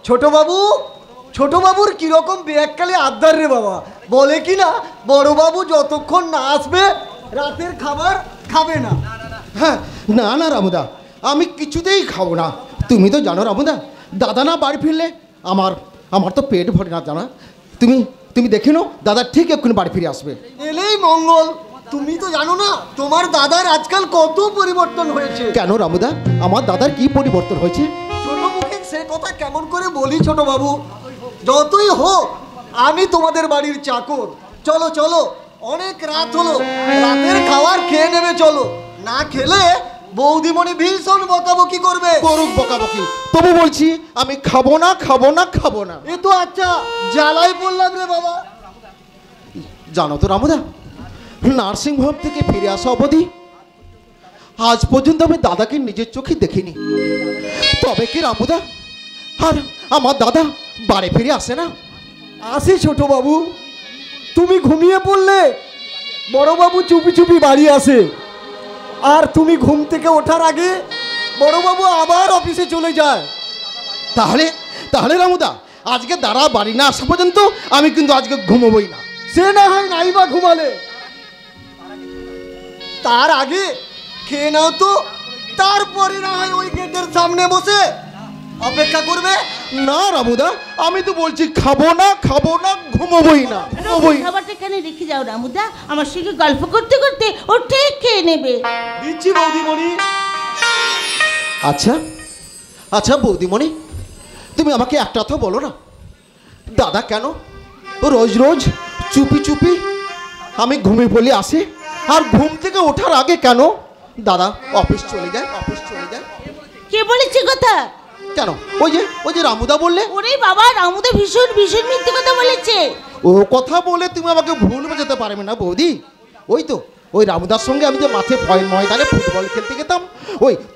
ছোট বাবুর কিরকম বেয়াক্কালে আবদার রে বাবা, বলে কি না বড় বাবু যতক্ষণ না আসবে রাতের খাবার খাবে না। হ্যাঁ, না না রামুদা, আমি কিছুতেই খাবো না। তুমি তো জানো রামুদা, দাদা না বাড়ি ফিরলে আমার তো পেট ভরে না জানা। তুমি দেখে নাও, দাদা ঠিক এক্ষুনি বাড়ি ফিরে আসবে। এলেই মঙ্গল। তুমি তো জানো না তোমার দাদার আজকাল কত পরিবর্তন হয়েছে। কেন রামুদা, আমার দাদার কি পরিবর্তন হয়েছে? ছোট মুখে সে কথা কেমন করে বলি ছোট বাবু? যতই হোক আমি তোমাদের বাড়ির চাকর। চলো চলো, অনেক রাত হলো, রাতের খাবার খেয়ে নেবে চলো। না খেলে বৌদিমণি ভীষণ বকাবকি করবে। করুক বকাবকি, তবু বলছি আমি খাবো না খাবো না খাবো না। এ তো আচ্ছা জ্বালাই পড়লাম রে বাবা। জানো তো রামুদা, নার্সিংহোম থেকে ফিরে আসা অবধি আজ পর্যন্ত আমি দাদাকে নিজের চোখে দেখিনি। তবে কি রামুদা, আর আমার দাদা বাড়ি ফিরে আসে না? আসি ছোট বাবু, তুমি ঘুমিয়ে পড়লে বড়বাবু চুপি চুপি বাড়ি আসে, আর তুমি ঘুম থেকে ওঠার আগে বড়বাবু আবার অফিসে চলে যায়। তাহলে রামুদা, আজকে দাদা বাড়ি না আসা পর্যন্ত আমি কিন্তু আজকে ঘুমোবই না। সে না হয় নাই বা ঘুমালে, তার আগে খেয়ে নাও তো, তারপরে না হয় ওই গেটের সামনে বসে অপেক্ষা করবে। না রামুদা, আমি তো বলছি খাবো না ঘুমোবই না। খাবারটা এখানে রেখে যাও রামুদা, আমার সঙ্গে গল্প করতে করতে ও ঠিক খেয়ে নেবে। দিচ্ছি বৌদিমণি। আচ্ছা বৌদিমণি, তুমি আমাকে একটা কথা বলো না, দাদা কেন রোজ রোজ চুপি চুপি আমি ঘুমিয়ে পড়লে আসে, আর ঘুম থেকে ওঠার আগে কেন দাদা অফিস চলে যায়? কে বলেছে কথা? কেন ওই যে রামুদা বললে। ওরে বাবা, রামুদা ভীষণ মিথ্যে কথা বলেছে। ও কথা বলে তুমি আমাকে ভুল বোঝাতে পারবে না বৌদি। ওই রামুদার সঙ্গে আমি যে মাঠে ময়দানে ফুটবল খেলতে যেতাম,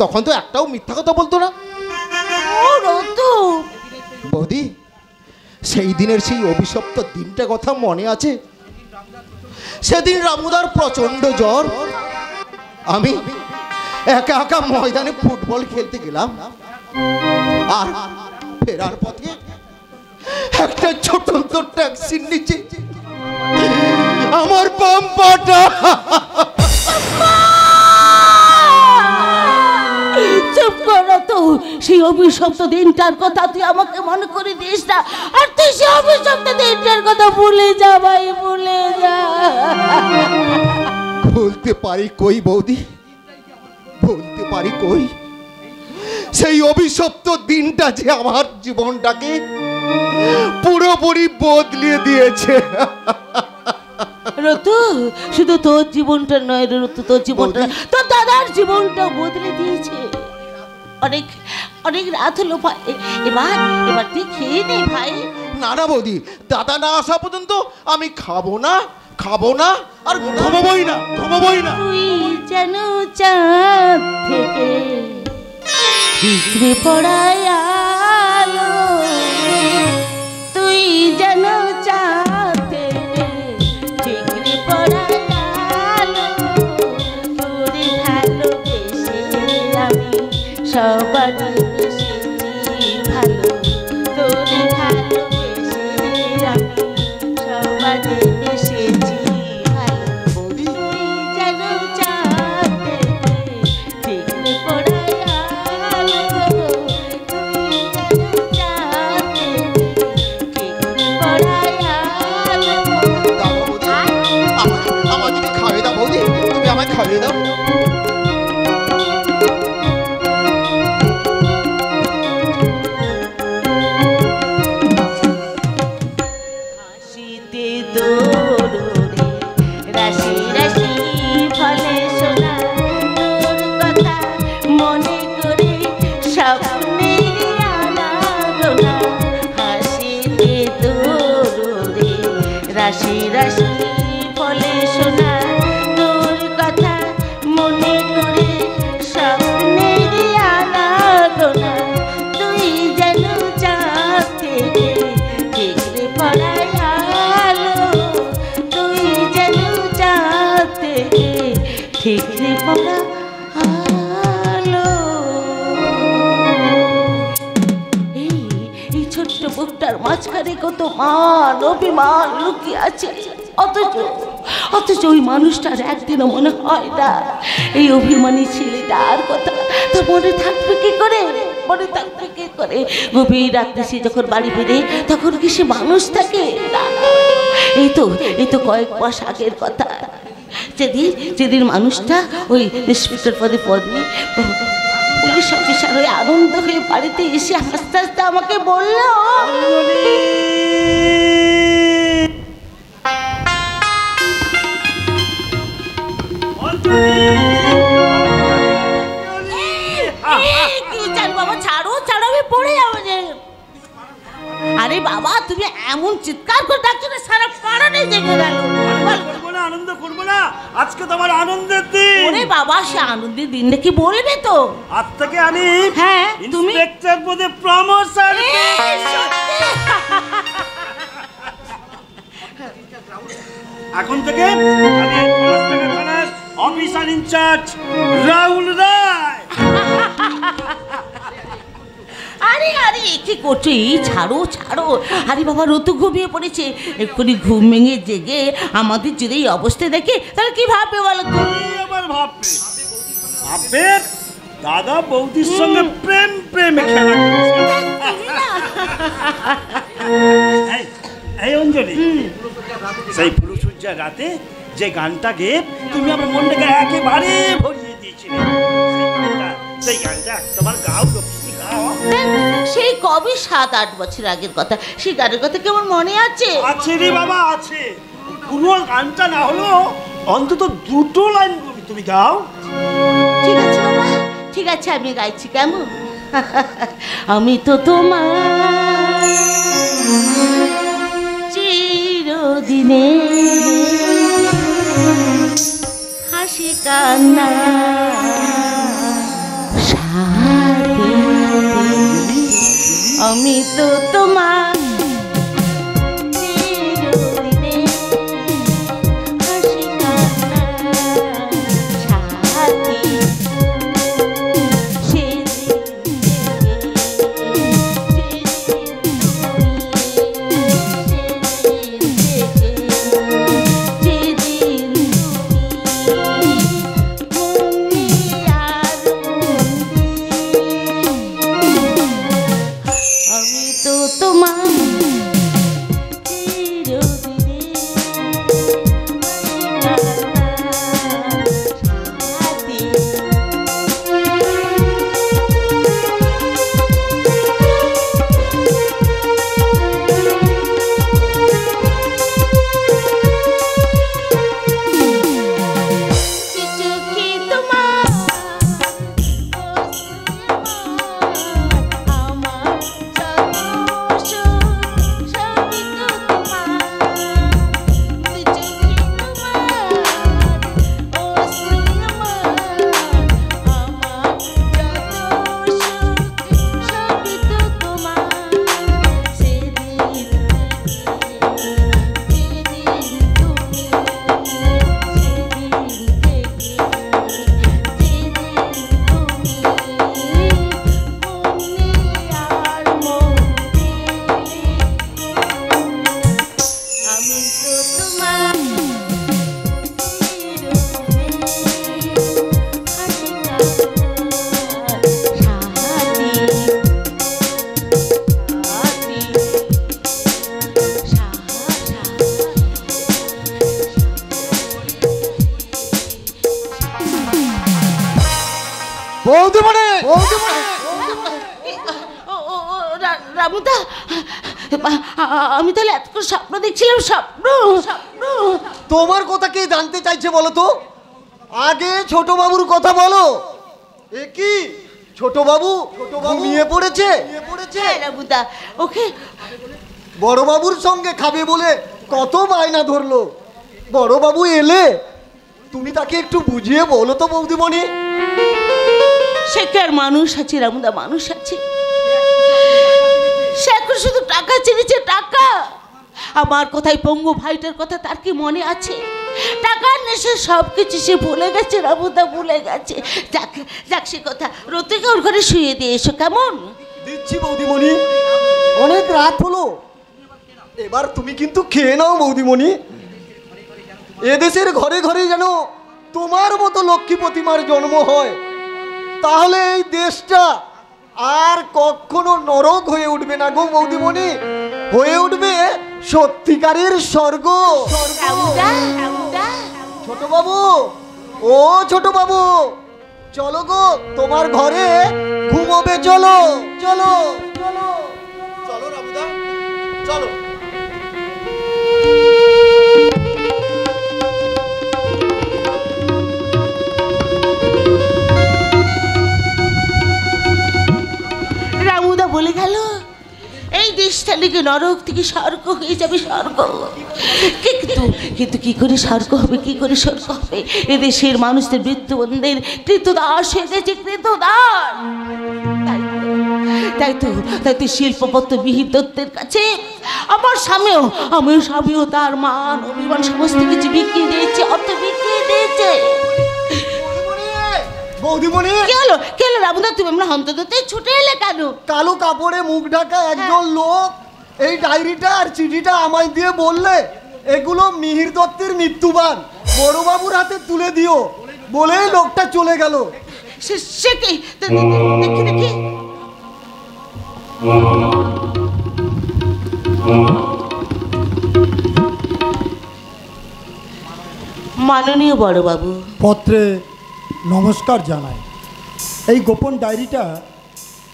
তখন তো একটাও মিথ্যা কথা বলতো না। বৌদি, সেই দিনের সেই অভিশপ্ত দিনটা কথা মনে আছে? সেদিন রামুদার প্রচন্ড জ্বর, আমি একা একা ময়দানে ফুটবল খেলতে গেলাম, আর ফেরার পথে একটা ছোট ট্যাক্সির নিচে আমার বাম পাটা। চুপ করো তো, সেই অভিশপ্ত দিনটার কথা তুই আমাকে মনে করে দিস না, আর তুই সেই অভিশপ্ত দিনটার কথা ভুলে যা ভাই, ভুলে যা। বলতে পারি কই বৌদি, বলতে পারি কই? সেই অভিশপ্ত দিনটা যে আমার জীবনটাকে পুরোপুরি বদলে দিয়েছে। রতু, শুধু তোর জীবনটা নয় রতু, তোর জীবনটা, তোর দাদার জীবনটা বদলে দিয়েছে। অনেক অনেক রাত হলো ভাই, এবার তুই খেয়ে নে ভাই। না বৌদি, দাদা না আসা পর্যন্ত আমি খাবো না আর ঘুমাবোই না। তুই যেন চাঁদ থেকে ঠিকরে পড়ায় আলো, তুই যেন চাঁদ থেকে ঠিকরে পড়ায় আলো, তোর ভালোবেসে আমি সবার বেশি ভালো, তোর ভালোবেসে আমি সবার বেশি ভালো, তুই যেন চাঁদ থেকে ঠিকরে পড়ায় আলো, তুই যেন চাঁদ থেকে ঠিকরে পড়ায় আলো। আমার তুমি খাওয়াই দাও বৌদি, তুমি আমায় খাওয়াই দাও। রাশি রাশি ফলে সোনা তোর কথা মনে করে, স্বপ্নের আনাগোনা, তুই যেন চাঁদ থেকে ঠিকরে পড়ায় আলো, তুই যেন চাঁদ থেকে ঠিকরে পড়া আলো। এই ছোট মাঝখানে কত মান অভিমান লুকিয়ে আছে, অথচ ওই মানুষটার একদিনও মনে হয় না এই অভিমানী ছেলেটার কথা তার মনে থাকবে কি করে, মনে থাকবে কি করে? গভীর রাত্রে সে যখন বাড়ি ফিরে তখন কি সে মানুষ থাকে? এই তো কয়েক মাস আগের কথা, যেদিন মানুষটা ওই ইন্সপেক্টর পদে পুলিশ অফিসার হয়ে আনন্দ হয়ে বাড়িতে এসে আস্তে আস্তে আমাকে বলল, বাবা ছাড়ো ছাড়ো, আমি পড়ে যাবো যে। আরে বাবা তুমি এমন চিৎকার করে ডাকছো না, সারা পাড়া নেই জেগে গেল। আনন্দ করবো না, আজকে তোমার আনন্দের দিন। ওরে বাবা, সে আনন্দের দিন নাকি বলবে তো? আজ থেকে আমি হ্যাঁ তুমি ইন্সপেক্টর পদে প্রমোশন। এখন থেকে আমি থানার অফিসার ইনচার্জ রাহুল রায়। আরে আরে কি করছো? এই ছাড়ো ছাড়ো। আরে বাবা রতু ঘুমিয়ে পড়েছে, এক্ষুনি ঘুম ভেঙে জেগে আমাদের যদি এই অবস্থা দেখে তাহলে কি ভাববে বলো তো? আবার ভাববে দাদা বৌদির সঙ্গে প্রেমে খেলা। এই অঞ্জলি, সেই ফুলসজ্জার রাতে যে গানটা গেয়ে তুমি আমার মনটাকে একেবারে ভরিয়ে দিয়েছিলে, সেই গানটা তোমার গাও লক্ষ্মী গাও। সেই কবে 7-8 বছর আগের কথা, সেই গানের কথা কেমন মনে আছে? আছে রে বাবা আছে। পুরো গানটা না হলো অন্তত 2টো লাইন তুমি গাও। ঠিক আছে বাবা, ঠিক আছে আমি গাইছি। কেমন? আমি তো তোমার চিরদিনে হাসি কান্না সাথী, আমি তো তোমার চিরদিনে হাসি কান্না সাথী, আমি তো তোমার রামুদা, আমি তাহলে এত করে স্বপ্ন দেখছিলাম। স্বপ্ন স্বপ্ন তোমার কথা কে জানতে চাইছে বলো তো? আগে ছোট বাবুর কথা বলো। এ কি ছোট বাবু ঘুমিয়ে পড়েছে? রামুদা ওকে বড় বাবুর সঙ্গে খাবে বলে কত বায়না ধরলো। বড় বাবু এলে তুমি তাকে একটু বুঝিয়ে বলো তো বৌদিমণি। সে কি আর মানুষ আছে রামুদা? মানুষ আছে? সে এখন শুধু টাকা চেয়েছে, টাকা। আমার কথায় পঙ্গু ভাইটার কথা তার কি মনে আছে? টাকার নেশে সব কিছু সে ভুলে গেছে রামুদা, ভুলে গেছে। যাক যাক সে কথা, রতিকে ওর ঘরে শুয়ে দিয়ে এসো। কেমন? দিচ্ছি বৌদিমণি। অনেক রাত হলো, এবার তুমি কিন্তু খেয়ে নাও বৌদিমণি। এদেশের ঘরে ঘরে যেন তোমার মতো লক্ষ্মী প্রতিমার জন্ম হয়, তাহলে এই দেশটা আর কখনো নরক হয়ে উঠবে না গো বৌদিমণি, হয়ে উঠবে সত্যিকারের স্বর্গ। ছোট বাবু, ও ছোট বাবু, চলো গো তোমার ঘরে ঘুমোবে, চলো চলো চলো চলো রাবুদা চলো। রামুদা বলে গেল এই দেশটা নাকি নরক থেকে স্বর্গ হয়ে যাবে, স্বর্গ। কিন্তু কি করে স্বর্গ হবে, কি করে স্বর্গ হবে? এদেশের মানুষদের মৃত্যুবন্ধের কৃতদাস হয়েছে, কৃতদাস। তাই তো শিল্পপত্র মিহির দত্তের কাছে আমার স্বামীও তার মান অভিমান সমস্ত কিছু বিক্রি দিয়েছে, অর্থ বিক্রি দিয়েছে। বৌদিমণি, কি হলো রামুদা, তুমি আমরা হন্তদত্তে ছুটে এলে কেন? কালো কাপড়ে মুখ ঢাকা একজন লোক এই ডায়েরিটা আর চিঠিটা আমায় দিয়ে বললে এগুলো মিহির দত্তের মৃত্যুবান, বড়বাবুর হাতে তুলে দিও বলে লোকটা চলে গেল। সে কি? দেখি মাননীয় বড়বাবু, পত্রে নমস্কার জানাই। এই গোপন ডায়েরিটা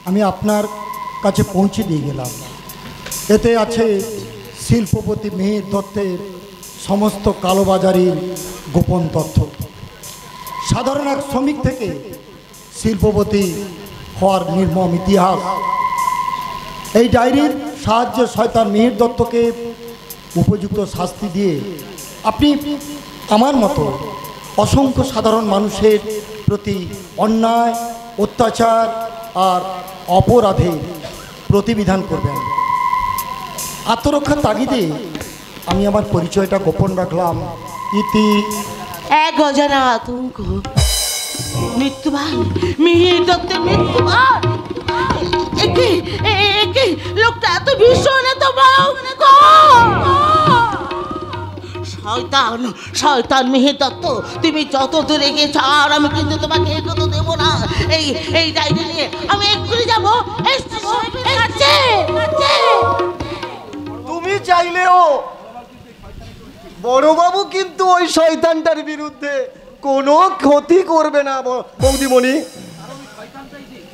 আমি আপনার কাছে পৌঁছে দিয়ে গেলাম। এতে আছে শিল্পপতি মিহির দত্তের সমস্ত কালোবাজারির গোপন তথ্য, সাধারণ এক শ্রমিক থেকে শিল্পপতি হওয়ার নির্মম ইতিহাস। এই ডায়েরির সাহায্যে শয়তান মিহির দত্তকে উপযুক্ত শাস্তি দিয়ে আপনি আমার মতো অসংখ্য সাধারণ মানুষের প্রতি অন্যায়, অত্যাচার আর অপরাধের প্রতিবিধান করবেন। আত্মরক্ষার তাগিদে আমি আমার পরিচয়টা গোপন রাখলাম। ইতি। এক অজানা আতঙ্ক, মৃত্যুবান মিহির দত্তের মৃত্যুবান। লোকটা এত ভীষণ, এত শয়তান মিহির দত্ত, তুমি যত দূরে গিয়েছ আর আমি কিন্তু তোমাকে এগোতে দেবো না। এই ডায়েরি নিয়ে আমি এক্ষুনি যাবো। তুমি চাইলেও বড়বাবু কিন্তু ওই শয়তানটার বিরুদ্ধে কোনো ক্ষতি করবে না বৌদিমণি,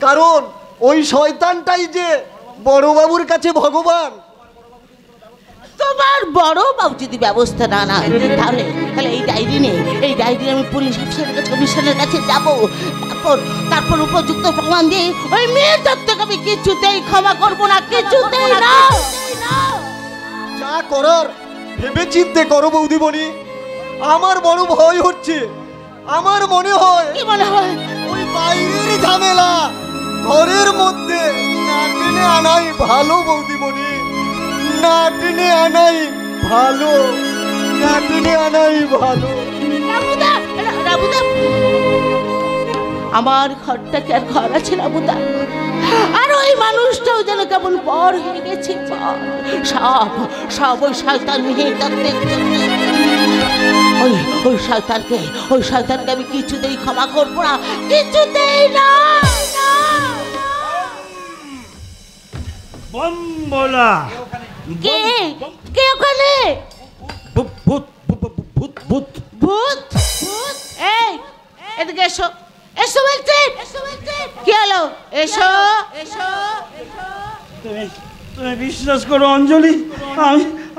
কারণ ওই শয়তানটাই যে বড়বাবুর কাছে ভগবান। তোমার বড়বাবু যদি ব্যবস্থা না নেয় তাহলে এই ডায়েরি আমি পুলিশ অফিসারের কাছে, কমিশনের কাছে যাবো। তারপর উপযুক্ত প্রমাণ দিয়ে ওই মেয়ের দত্তকে আমি কিছুতেই ক্ষমা করবো না, কিছুতেই না। যা করার ভেবে চিন্তে করো বৌদিমণি। আমার বড় ভয় হচ্ছে, আমার মনে হয় ওই বাইরের ঝামেলা ঘরের মধ্যে না টেনে আনাই ভালো বৌদিমণি, না টেনে আনাই ভালো, না টেনে আনাই ভালো। আমার ঘরটা কি আর ঘর আছে রাবুদা? আর ওই মানুষটাও যেন কেমন পর হয়ে গেছে, সব ওই শয়তান মিহির দত্তের জন্য। ওই শয়তানকে আমি কিছুতেই ক্ষমা করবো না, কিছুতেই না। বম্বলা কে ওখানে? ভূত এই এদিকে এসো, এসো বলছি। কি হলো? এসো। তুমি বিশ্বাস করো অঞ্জলি,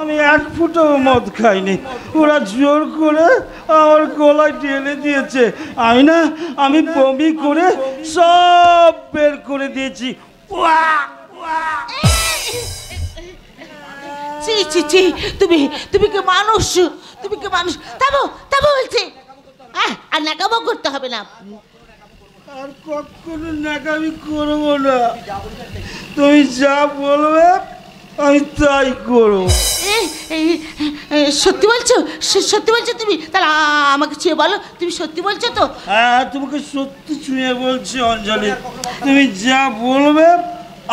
আমি এক ফুটো মদ খাইনি। ওরা জোর করে আমার গলায় টেনে দিয়েছে। আমি বমি করে সব বের করে দিয়েছি। তুমি কি মানুষ? থামো বলছি। আর নাকামো করতে হবে না। আর কখনো নাকামি করবো না। তুমি যা বলবে আমি তাই করবো। সত্যি বলছো? সত্যি বলছো তুমি? তাহলে আমাকে ছুঁয়ে বলো, তুমি সত্যি বলছো তো? হ্যাঁ, তোমাকে সত্যি ছুঁয়ে বলছি অঞ্জলি। তুমি যা বলবে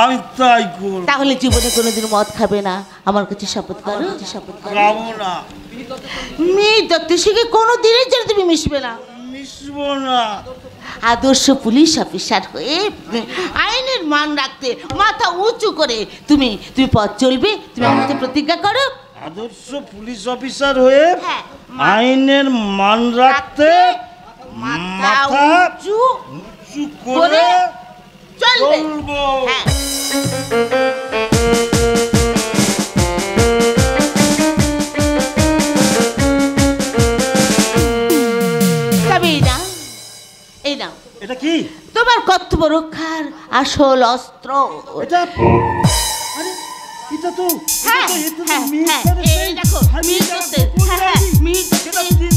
আমি তাই করব। তাহলে জীবনে কোনোদিন মদ খাবে না, আমার কাছে শপথ করো। শপথ করো। খাবো না। মেয়ে দত্তের সঙ্গে কোনোদিনই যেন তুমি মিশবে না। মিশবো না। আদর্শ পুলিশ অফিসার হয়ে আইনের মান রাখতে মাথা উঁচু করে তুমি পথ চলবে। তুমি আমার কাছে প্রতিজ্ঞা করো। আদর্শ পুলিশ অফিসার হয়ে আইনের মান রাখতে মাথা উঁচু করে চলবো। হ্যাঁ। এই নাও, এটা কি? তোমার কর্তব্য রক্ষার আসল অস্ত্র। এটা তো এই দেখো,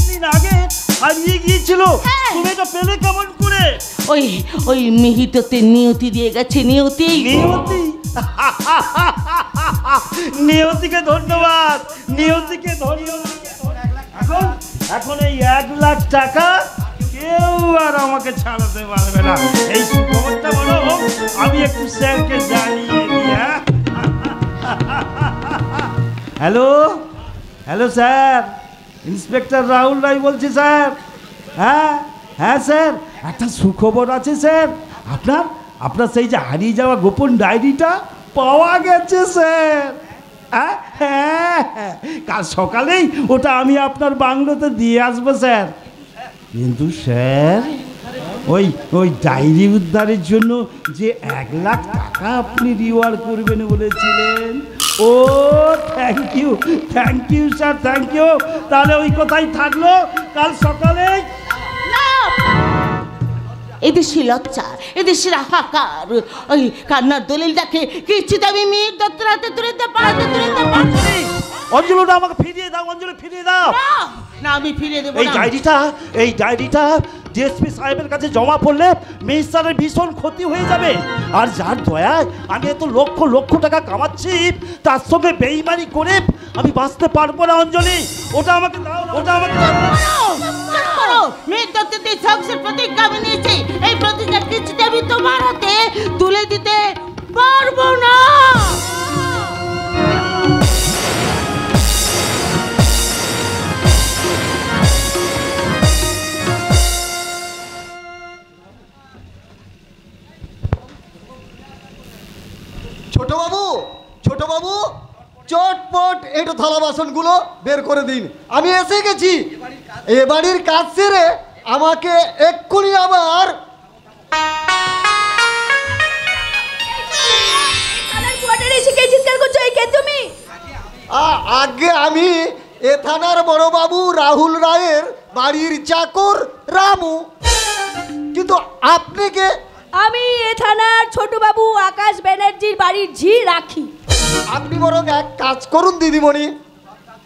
দিন আগে হারিয়ে গিয়েছিল। তুমি এটা পেলে কেমন করে? ওই মিহিততে নিয়তি দিয়ে গেছে। নিয়তি নিয়তিকে ধন্যবাদ। নিয়তিকে ধন্যবাদ। এখন এই 1 লাখ টাকা কেউ আর আমাকে ছাড়াতে পারবে না। এই সুখবরটা বলো, আমি একটু স্যারকে জানিয়ে দিই। Hello hello sir, inspector Rahul Roy বলছি স্যার। হ্যাঁ স্যার, একটা সুখবর আছে স্যার। আপনার সেই যে হারিয়ে যাওয়া গোপন ডায়েরিটা পাওয়া গেছে স্যার। হ্যাঁ, কাল সকালেই ওটা আমি আপনার বাংলোতে দিয়ে আসবো স্যার। কিন্তু স্যার, ওই ডায়েরি উদ্ধারের জন্য যে 1 লাখ টাকা আপনি রিওয়ার্ড করবেন বলেছিলেন। ও thank you sir, thank you. তাহলে ওই কথাই থাকলো, কাল সকালে। এদেশি লজ্জা, এদেশের হাহাকার, ওই কান্নার দলিলটাকে কিছুতে আমি মেয়ের দত্তের হাতে তুলে দিতে পারছি। অঞ্জলিটা আমাকে ফিরিয়ে দাও। অঞ্জলি ফিরিয়ে দাও। না, আমি ফিরিয়ে দেবো। এই ডায়েরিটা ডিএসপি সাহেবের কাছে জমা পড়লে মিনিস্টারের ভীষণ ক্ষতি হয়ে যাবে। আর যার দয়ায় আমি এত লক্ষ লক্ষ টাকা কামাচ্ছি, তার সঙ্গে বেইমানি করে আমি বাঁচতে পারবো না। অঞ্জলি, ওটা আমাকে দাও। মেয়ের দত্তের সাহসের প্রতিজ্ঞা আমি নিয়েছি। এই প্রতিজ্ঞা কিছুতে আমি তোমার হাতে তুলে দিতে পারবো না। ছোট বাবু, চটপট একটু থালা বাসনগুলো বের করে দিন। আমি এসে গেছি। এ বাড়ির কাজ সেরে আমাকে এক্ষুনি আবার আগে আমি এ থানার বড় বাবু রাহুল রায়ের বাড়ির চাকর রামু। কিন্তু আপনি কে? আমি এ থানার ছোট বাবু আকাশ ব্যানার্জির বাড়ির ঝি রাখি। আপনি বরং এক কাজ করুন দিদিমণি,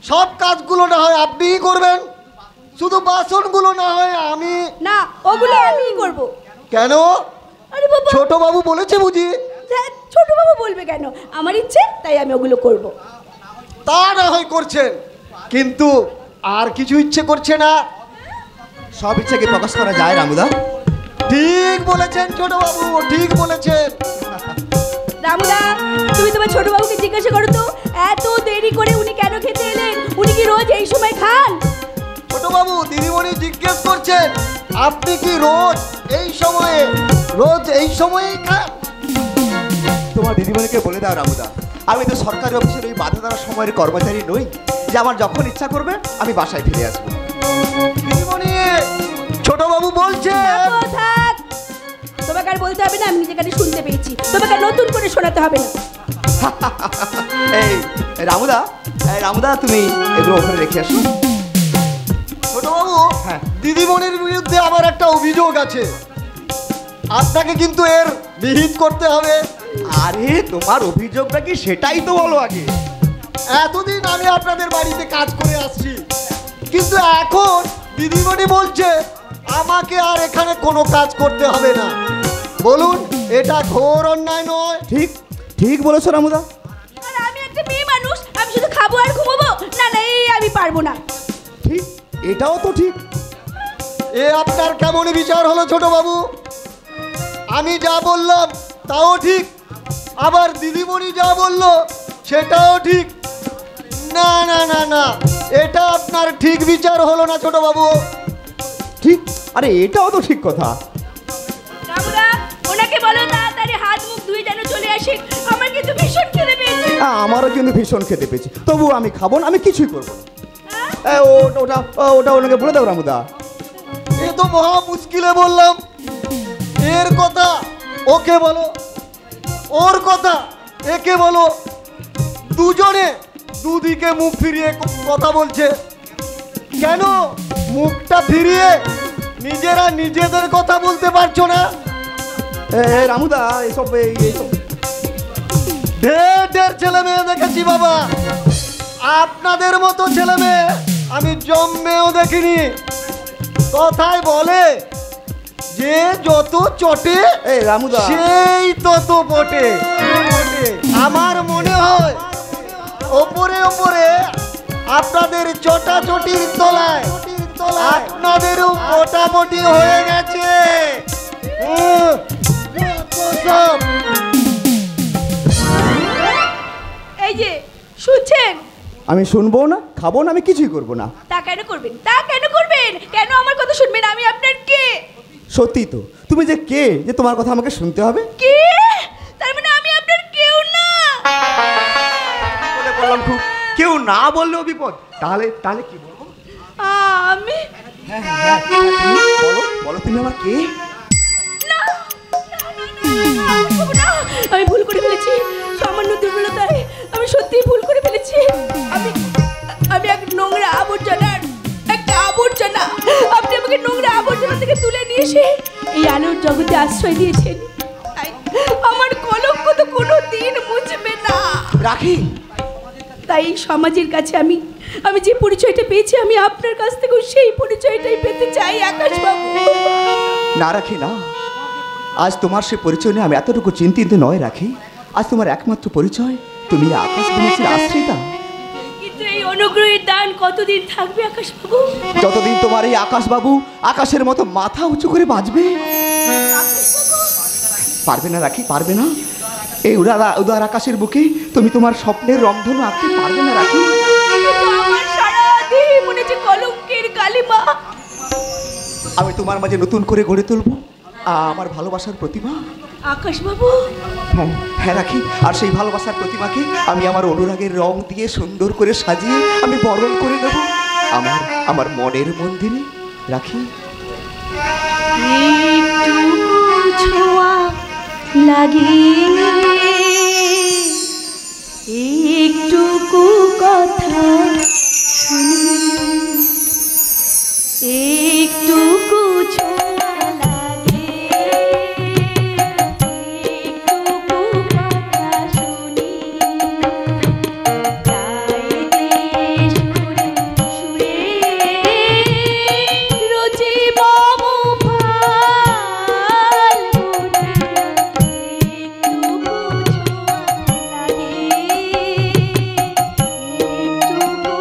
সব কাজগুলো না হয় আপনিই করবেন, শুধু বাসনগুলো না হয় আমি। না, ওগুলো আমিই করব। কেন? আরে বাবা, ছোট বাবু বলেছে বুঝি? ছোট বাবু বলবে কেন? আমার ইচ্ছে, তাই আমি ওগুলো করব। তা না হয় করছেন, কিন্তু আর কিছু ইচ্ছে করছে না? সব ইচ্ছাকে প্রকাশ করা যায় রামুদা? ঠিক বলেছেন ছোট বাবু, ঠিক বলেছেন। রামুদা, তুমি তোমার ছোট বাবুকে জিজ্ঞাসা করো তো, এত দেরি করে উনি কেন খেতে এলেন? উনি কি রোজ এই সময় খান? ছোট বাবু, দিদিমণি জিজ্ঞেস করছেন আপনি কি রোজ এই সময়েই খান? তোমার দিদিমণিকে বলে দাও রামুদা, আমি তো সরকারি অফিসের ওই বাধা দেওয়ার সময়ের কর্মচারী নই যে আমার যখন ইচ্ছা করবে আমি বাসায় ফিরে আসবো। দিদিমণি, ছোট বাবু বলছে। তোমাকে আর বলতে হবে না, আমি নিজেকে শুনতে পেয়েছি। তোমাকে নতুন করে শোনাতে হবে না। এই রামুদা, তুমি এগুলো ওখানে রেখে আসো। ছোট বাবু, দিদিমণির বিরুদ্ধে আমার একটা অভিযোগ আছে, আপনাকে কিন্তু এর বিহিত করতে হবে। আরে তোমার অভিযোগটা কি সেটাই তো বলো আগে। এতদিন আমি আপনাদের বাড়িতে কাজ করে আসছি, কিন্তু এখন দিদিমণি বলছে আমাকে আর এখানে কোনো কাজ করতে হবে না। বলুন, এটা ঘোর অন্যায় নয়? ঠিক বলেছো রামুদা। আর আমি একটা মেয়ে মানুষ, আমি শুধু খাবো আর ঘুমাবো? না, এই আমি পারবো না। ঠিক, এটাও তো ঠিক। এ আপনার কেমন বিচার হলো ছোট বাবু? আমি যা বললাম তাও ঠিক, আবার দিদিমণি যা বললো সেটাও ঠিক। না না না না, এটা আপনার ঠিক বিচার হলো না ছোট বাবু। ঠিক? আরে এটাও তো ঠিক কথা। রামুদা, ওনাকে বলো তাড়াতাড়ি হাত মুখ ধুয়ে যেন চলে আসে, আমার কিন্তু ভীষণ খেতে পেয়েছে। আমারও কিন্তু ভীষণ খেতে পেয়েছে, তবু আমি খাবো না, আমি কিছুই করবো না। ওটা ওটা ওনাকে বলে দাও রামুদা। এ তো মহা মুশকিলে বললাম। এর কথা ওকে বলো, ওর কথা একে বলো, দুজনে দুদিকে মুখ ফিরিয়ে কথা বলছে। কেন মুখটা ফিরিয়ে নিজেরা নিজেদের কথা বলতে পারছো না? রামুদা এইসব ঢের ঢের ছেলে মেয়ে দেখেছি বাবা, আপনাদের মতো ছেলে মেয়ে আমি জন্মেও দেখিনি। কথায় বলে যে যত চটে রামুদা সেই তত বটে। আমার মনে হয় ওপরে ওপরে আপনাদের চটাচটির তলায় আপনাদেরও মোটামুটি হয়ে গেছে। এই যে শুনছেন? আমি শুনবো না, খাবো না, আমি কিছুই করবো না। তা কেন করবেন? তা কেন করবেন? কেন আমার কথা শুনবেন? আমি আপনার কে? সত্যি তো, তুমি যে কে যে তোমার কথা আমাকে শুনতে হবে? কে? তার মানে আমি আপনার কেউ না। বললাম খুব, কেউ না বললেও বিপদ। তাহলে তাহলে কি বলবো? আমি বলো বলো, তুমি আমার কে? আমি ভুল করে ফেলেছি, সামান্য দুর্বলতায় আমি সত্যিই ভুল করে ফেলেছি। আমি এক নোংরা আবর্জনার একটা আবর্জনা। আপনি আমাকে নোংরা আবর্জনা থেকে তুলে নিয়ে এসে এই আলোর জগতে আশ্রয় দিয়েছেন। আমার কলঙ্ক তো কোনো দিন মুছবে না। রাখি, তাই সমাজের কাছে আমি যে পরিচয়টা পেয়েছি, আমি আপনার কাছ থেকেও সেই পরিচয়টাই পেতে চাই আকাশবাবু। না রাখি না, আজ তোমার সে পরিচয় নিয়ে আমি এতটুকু চিন্তিত নয় রাখি। আজ তোমার একমাত্র পরিচয় তুমি আকাশ বনেছের আশ্রিতা। কিন্তু এই অনুগ্রহের দান কতদিন থাকবে আকাশবাবু? যতদিন তোমার এই আকাশবাবু আকাশের মতো মাথা উঁচু করে বাঁচবে। পারবে না রাখি, পারবে না। এই উদার আকাশের বুকে তুমি তোমার স্বপ্নের রংধনু আঁকতে পারবে না রাখি। আমার সারা দেহে মনে হচ্ছে কলঙ্কের কালিমা। আমি তোমার মাঝে নতুন করে গড়ে তুলবো আমার ভালোবাসার প্রতিমা আকাশবাবু। হ্যাঁ হ্যাঁ রাখি, আর সেই ভালোবাসার প্রতিমাকে আমি আমার অনুরাগের রং দিয়ে সুন্দর করে সাজিয়ে আমি বরণ করে নেব আমার মনের মন্দিরে রাখি। একটুকু ছোঁয়া লাগে, একটুকু কথা শুনি, একটুকু ছোঁয়া লাগে, একটুকু কথা শুনি, গায়ে দেশ সুরে সুরে রোজে মম ফাল্গুনে, একটুকু ছোঁয়া লাগে, একটুকু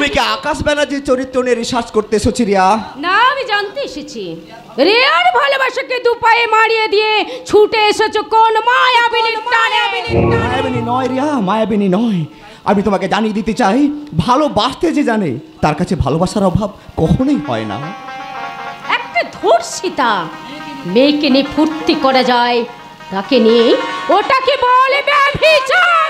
তুমি কি আকাশ ব্যানার্জির চরিত্র নিয়ে রিসার্চ করতে এসেছো রিয়া? না, আমি জানতে এসেছি রিয়ার ভালোবাসাকে দুপায়ে মারিয়ে দিয়ে ছুটে এসেছো কোন মায়াবিনীর টানে। মায়াবিনী নয় রিয়া, মায়াবিনী নয়। আমি তোমাকে জানিয়ে দিতে চাই, ভালোবাসতে যে জানে তার কাছে ভালোবাসার অভাব কখনোই হয় না। একটা ধর্ষিতা মেয়েকে নিয়ে ফুর্তি করা যায়, তাকে নিয়ে ওটাকে বলে ব্যভিচার।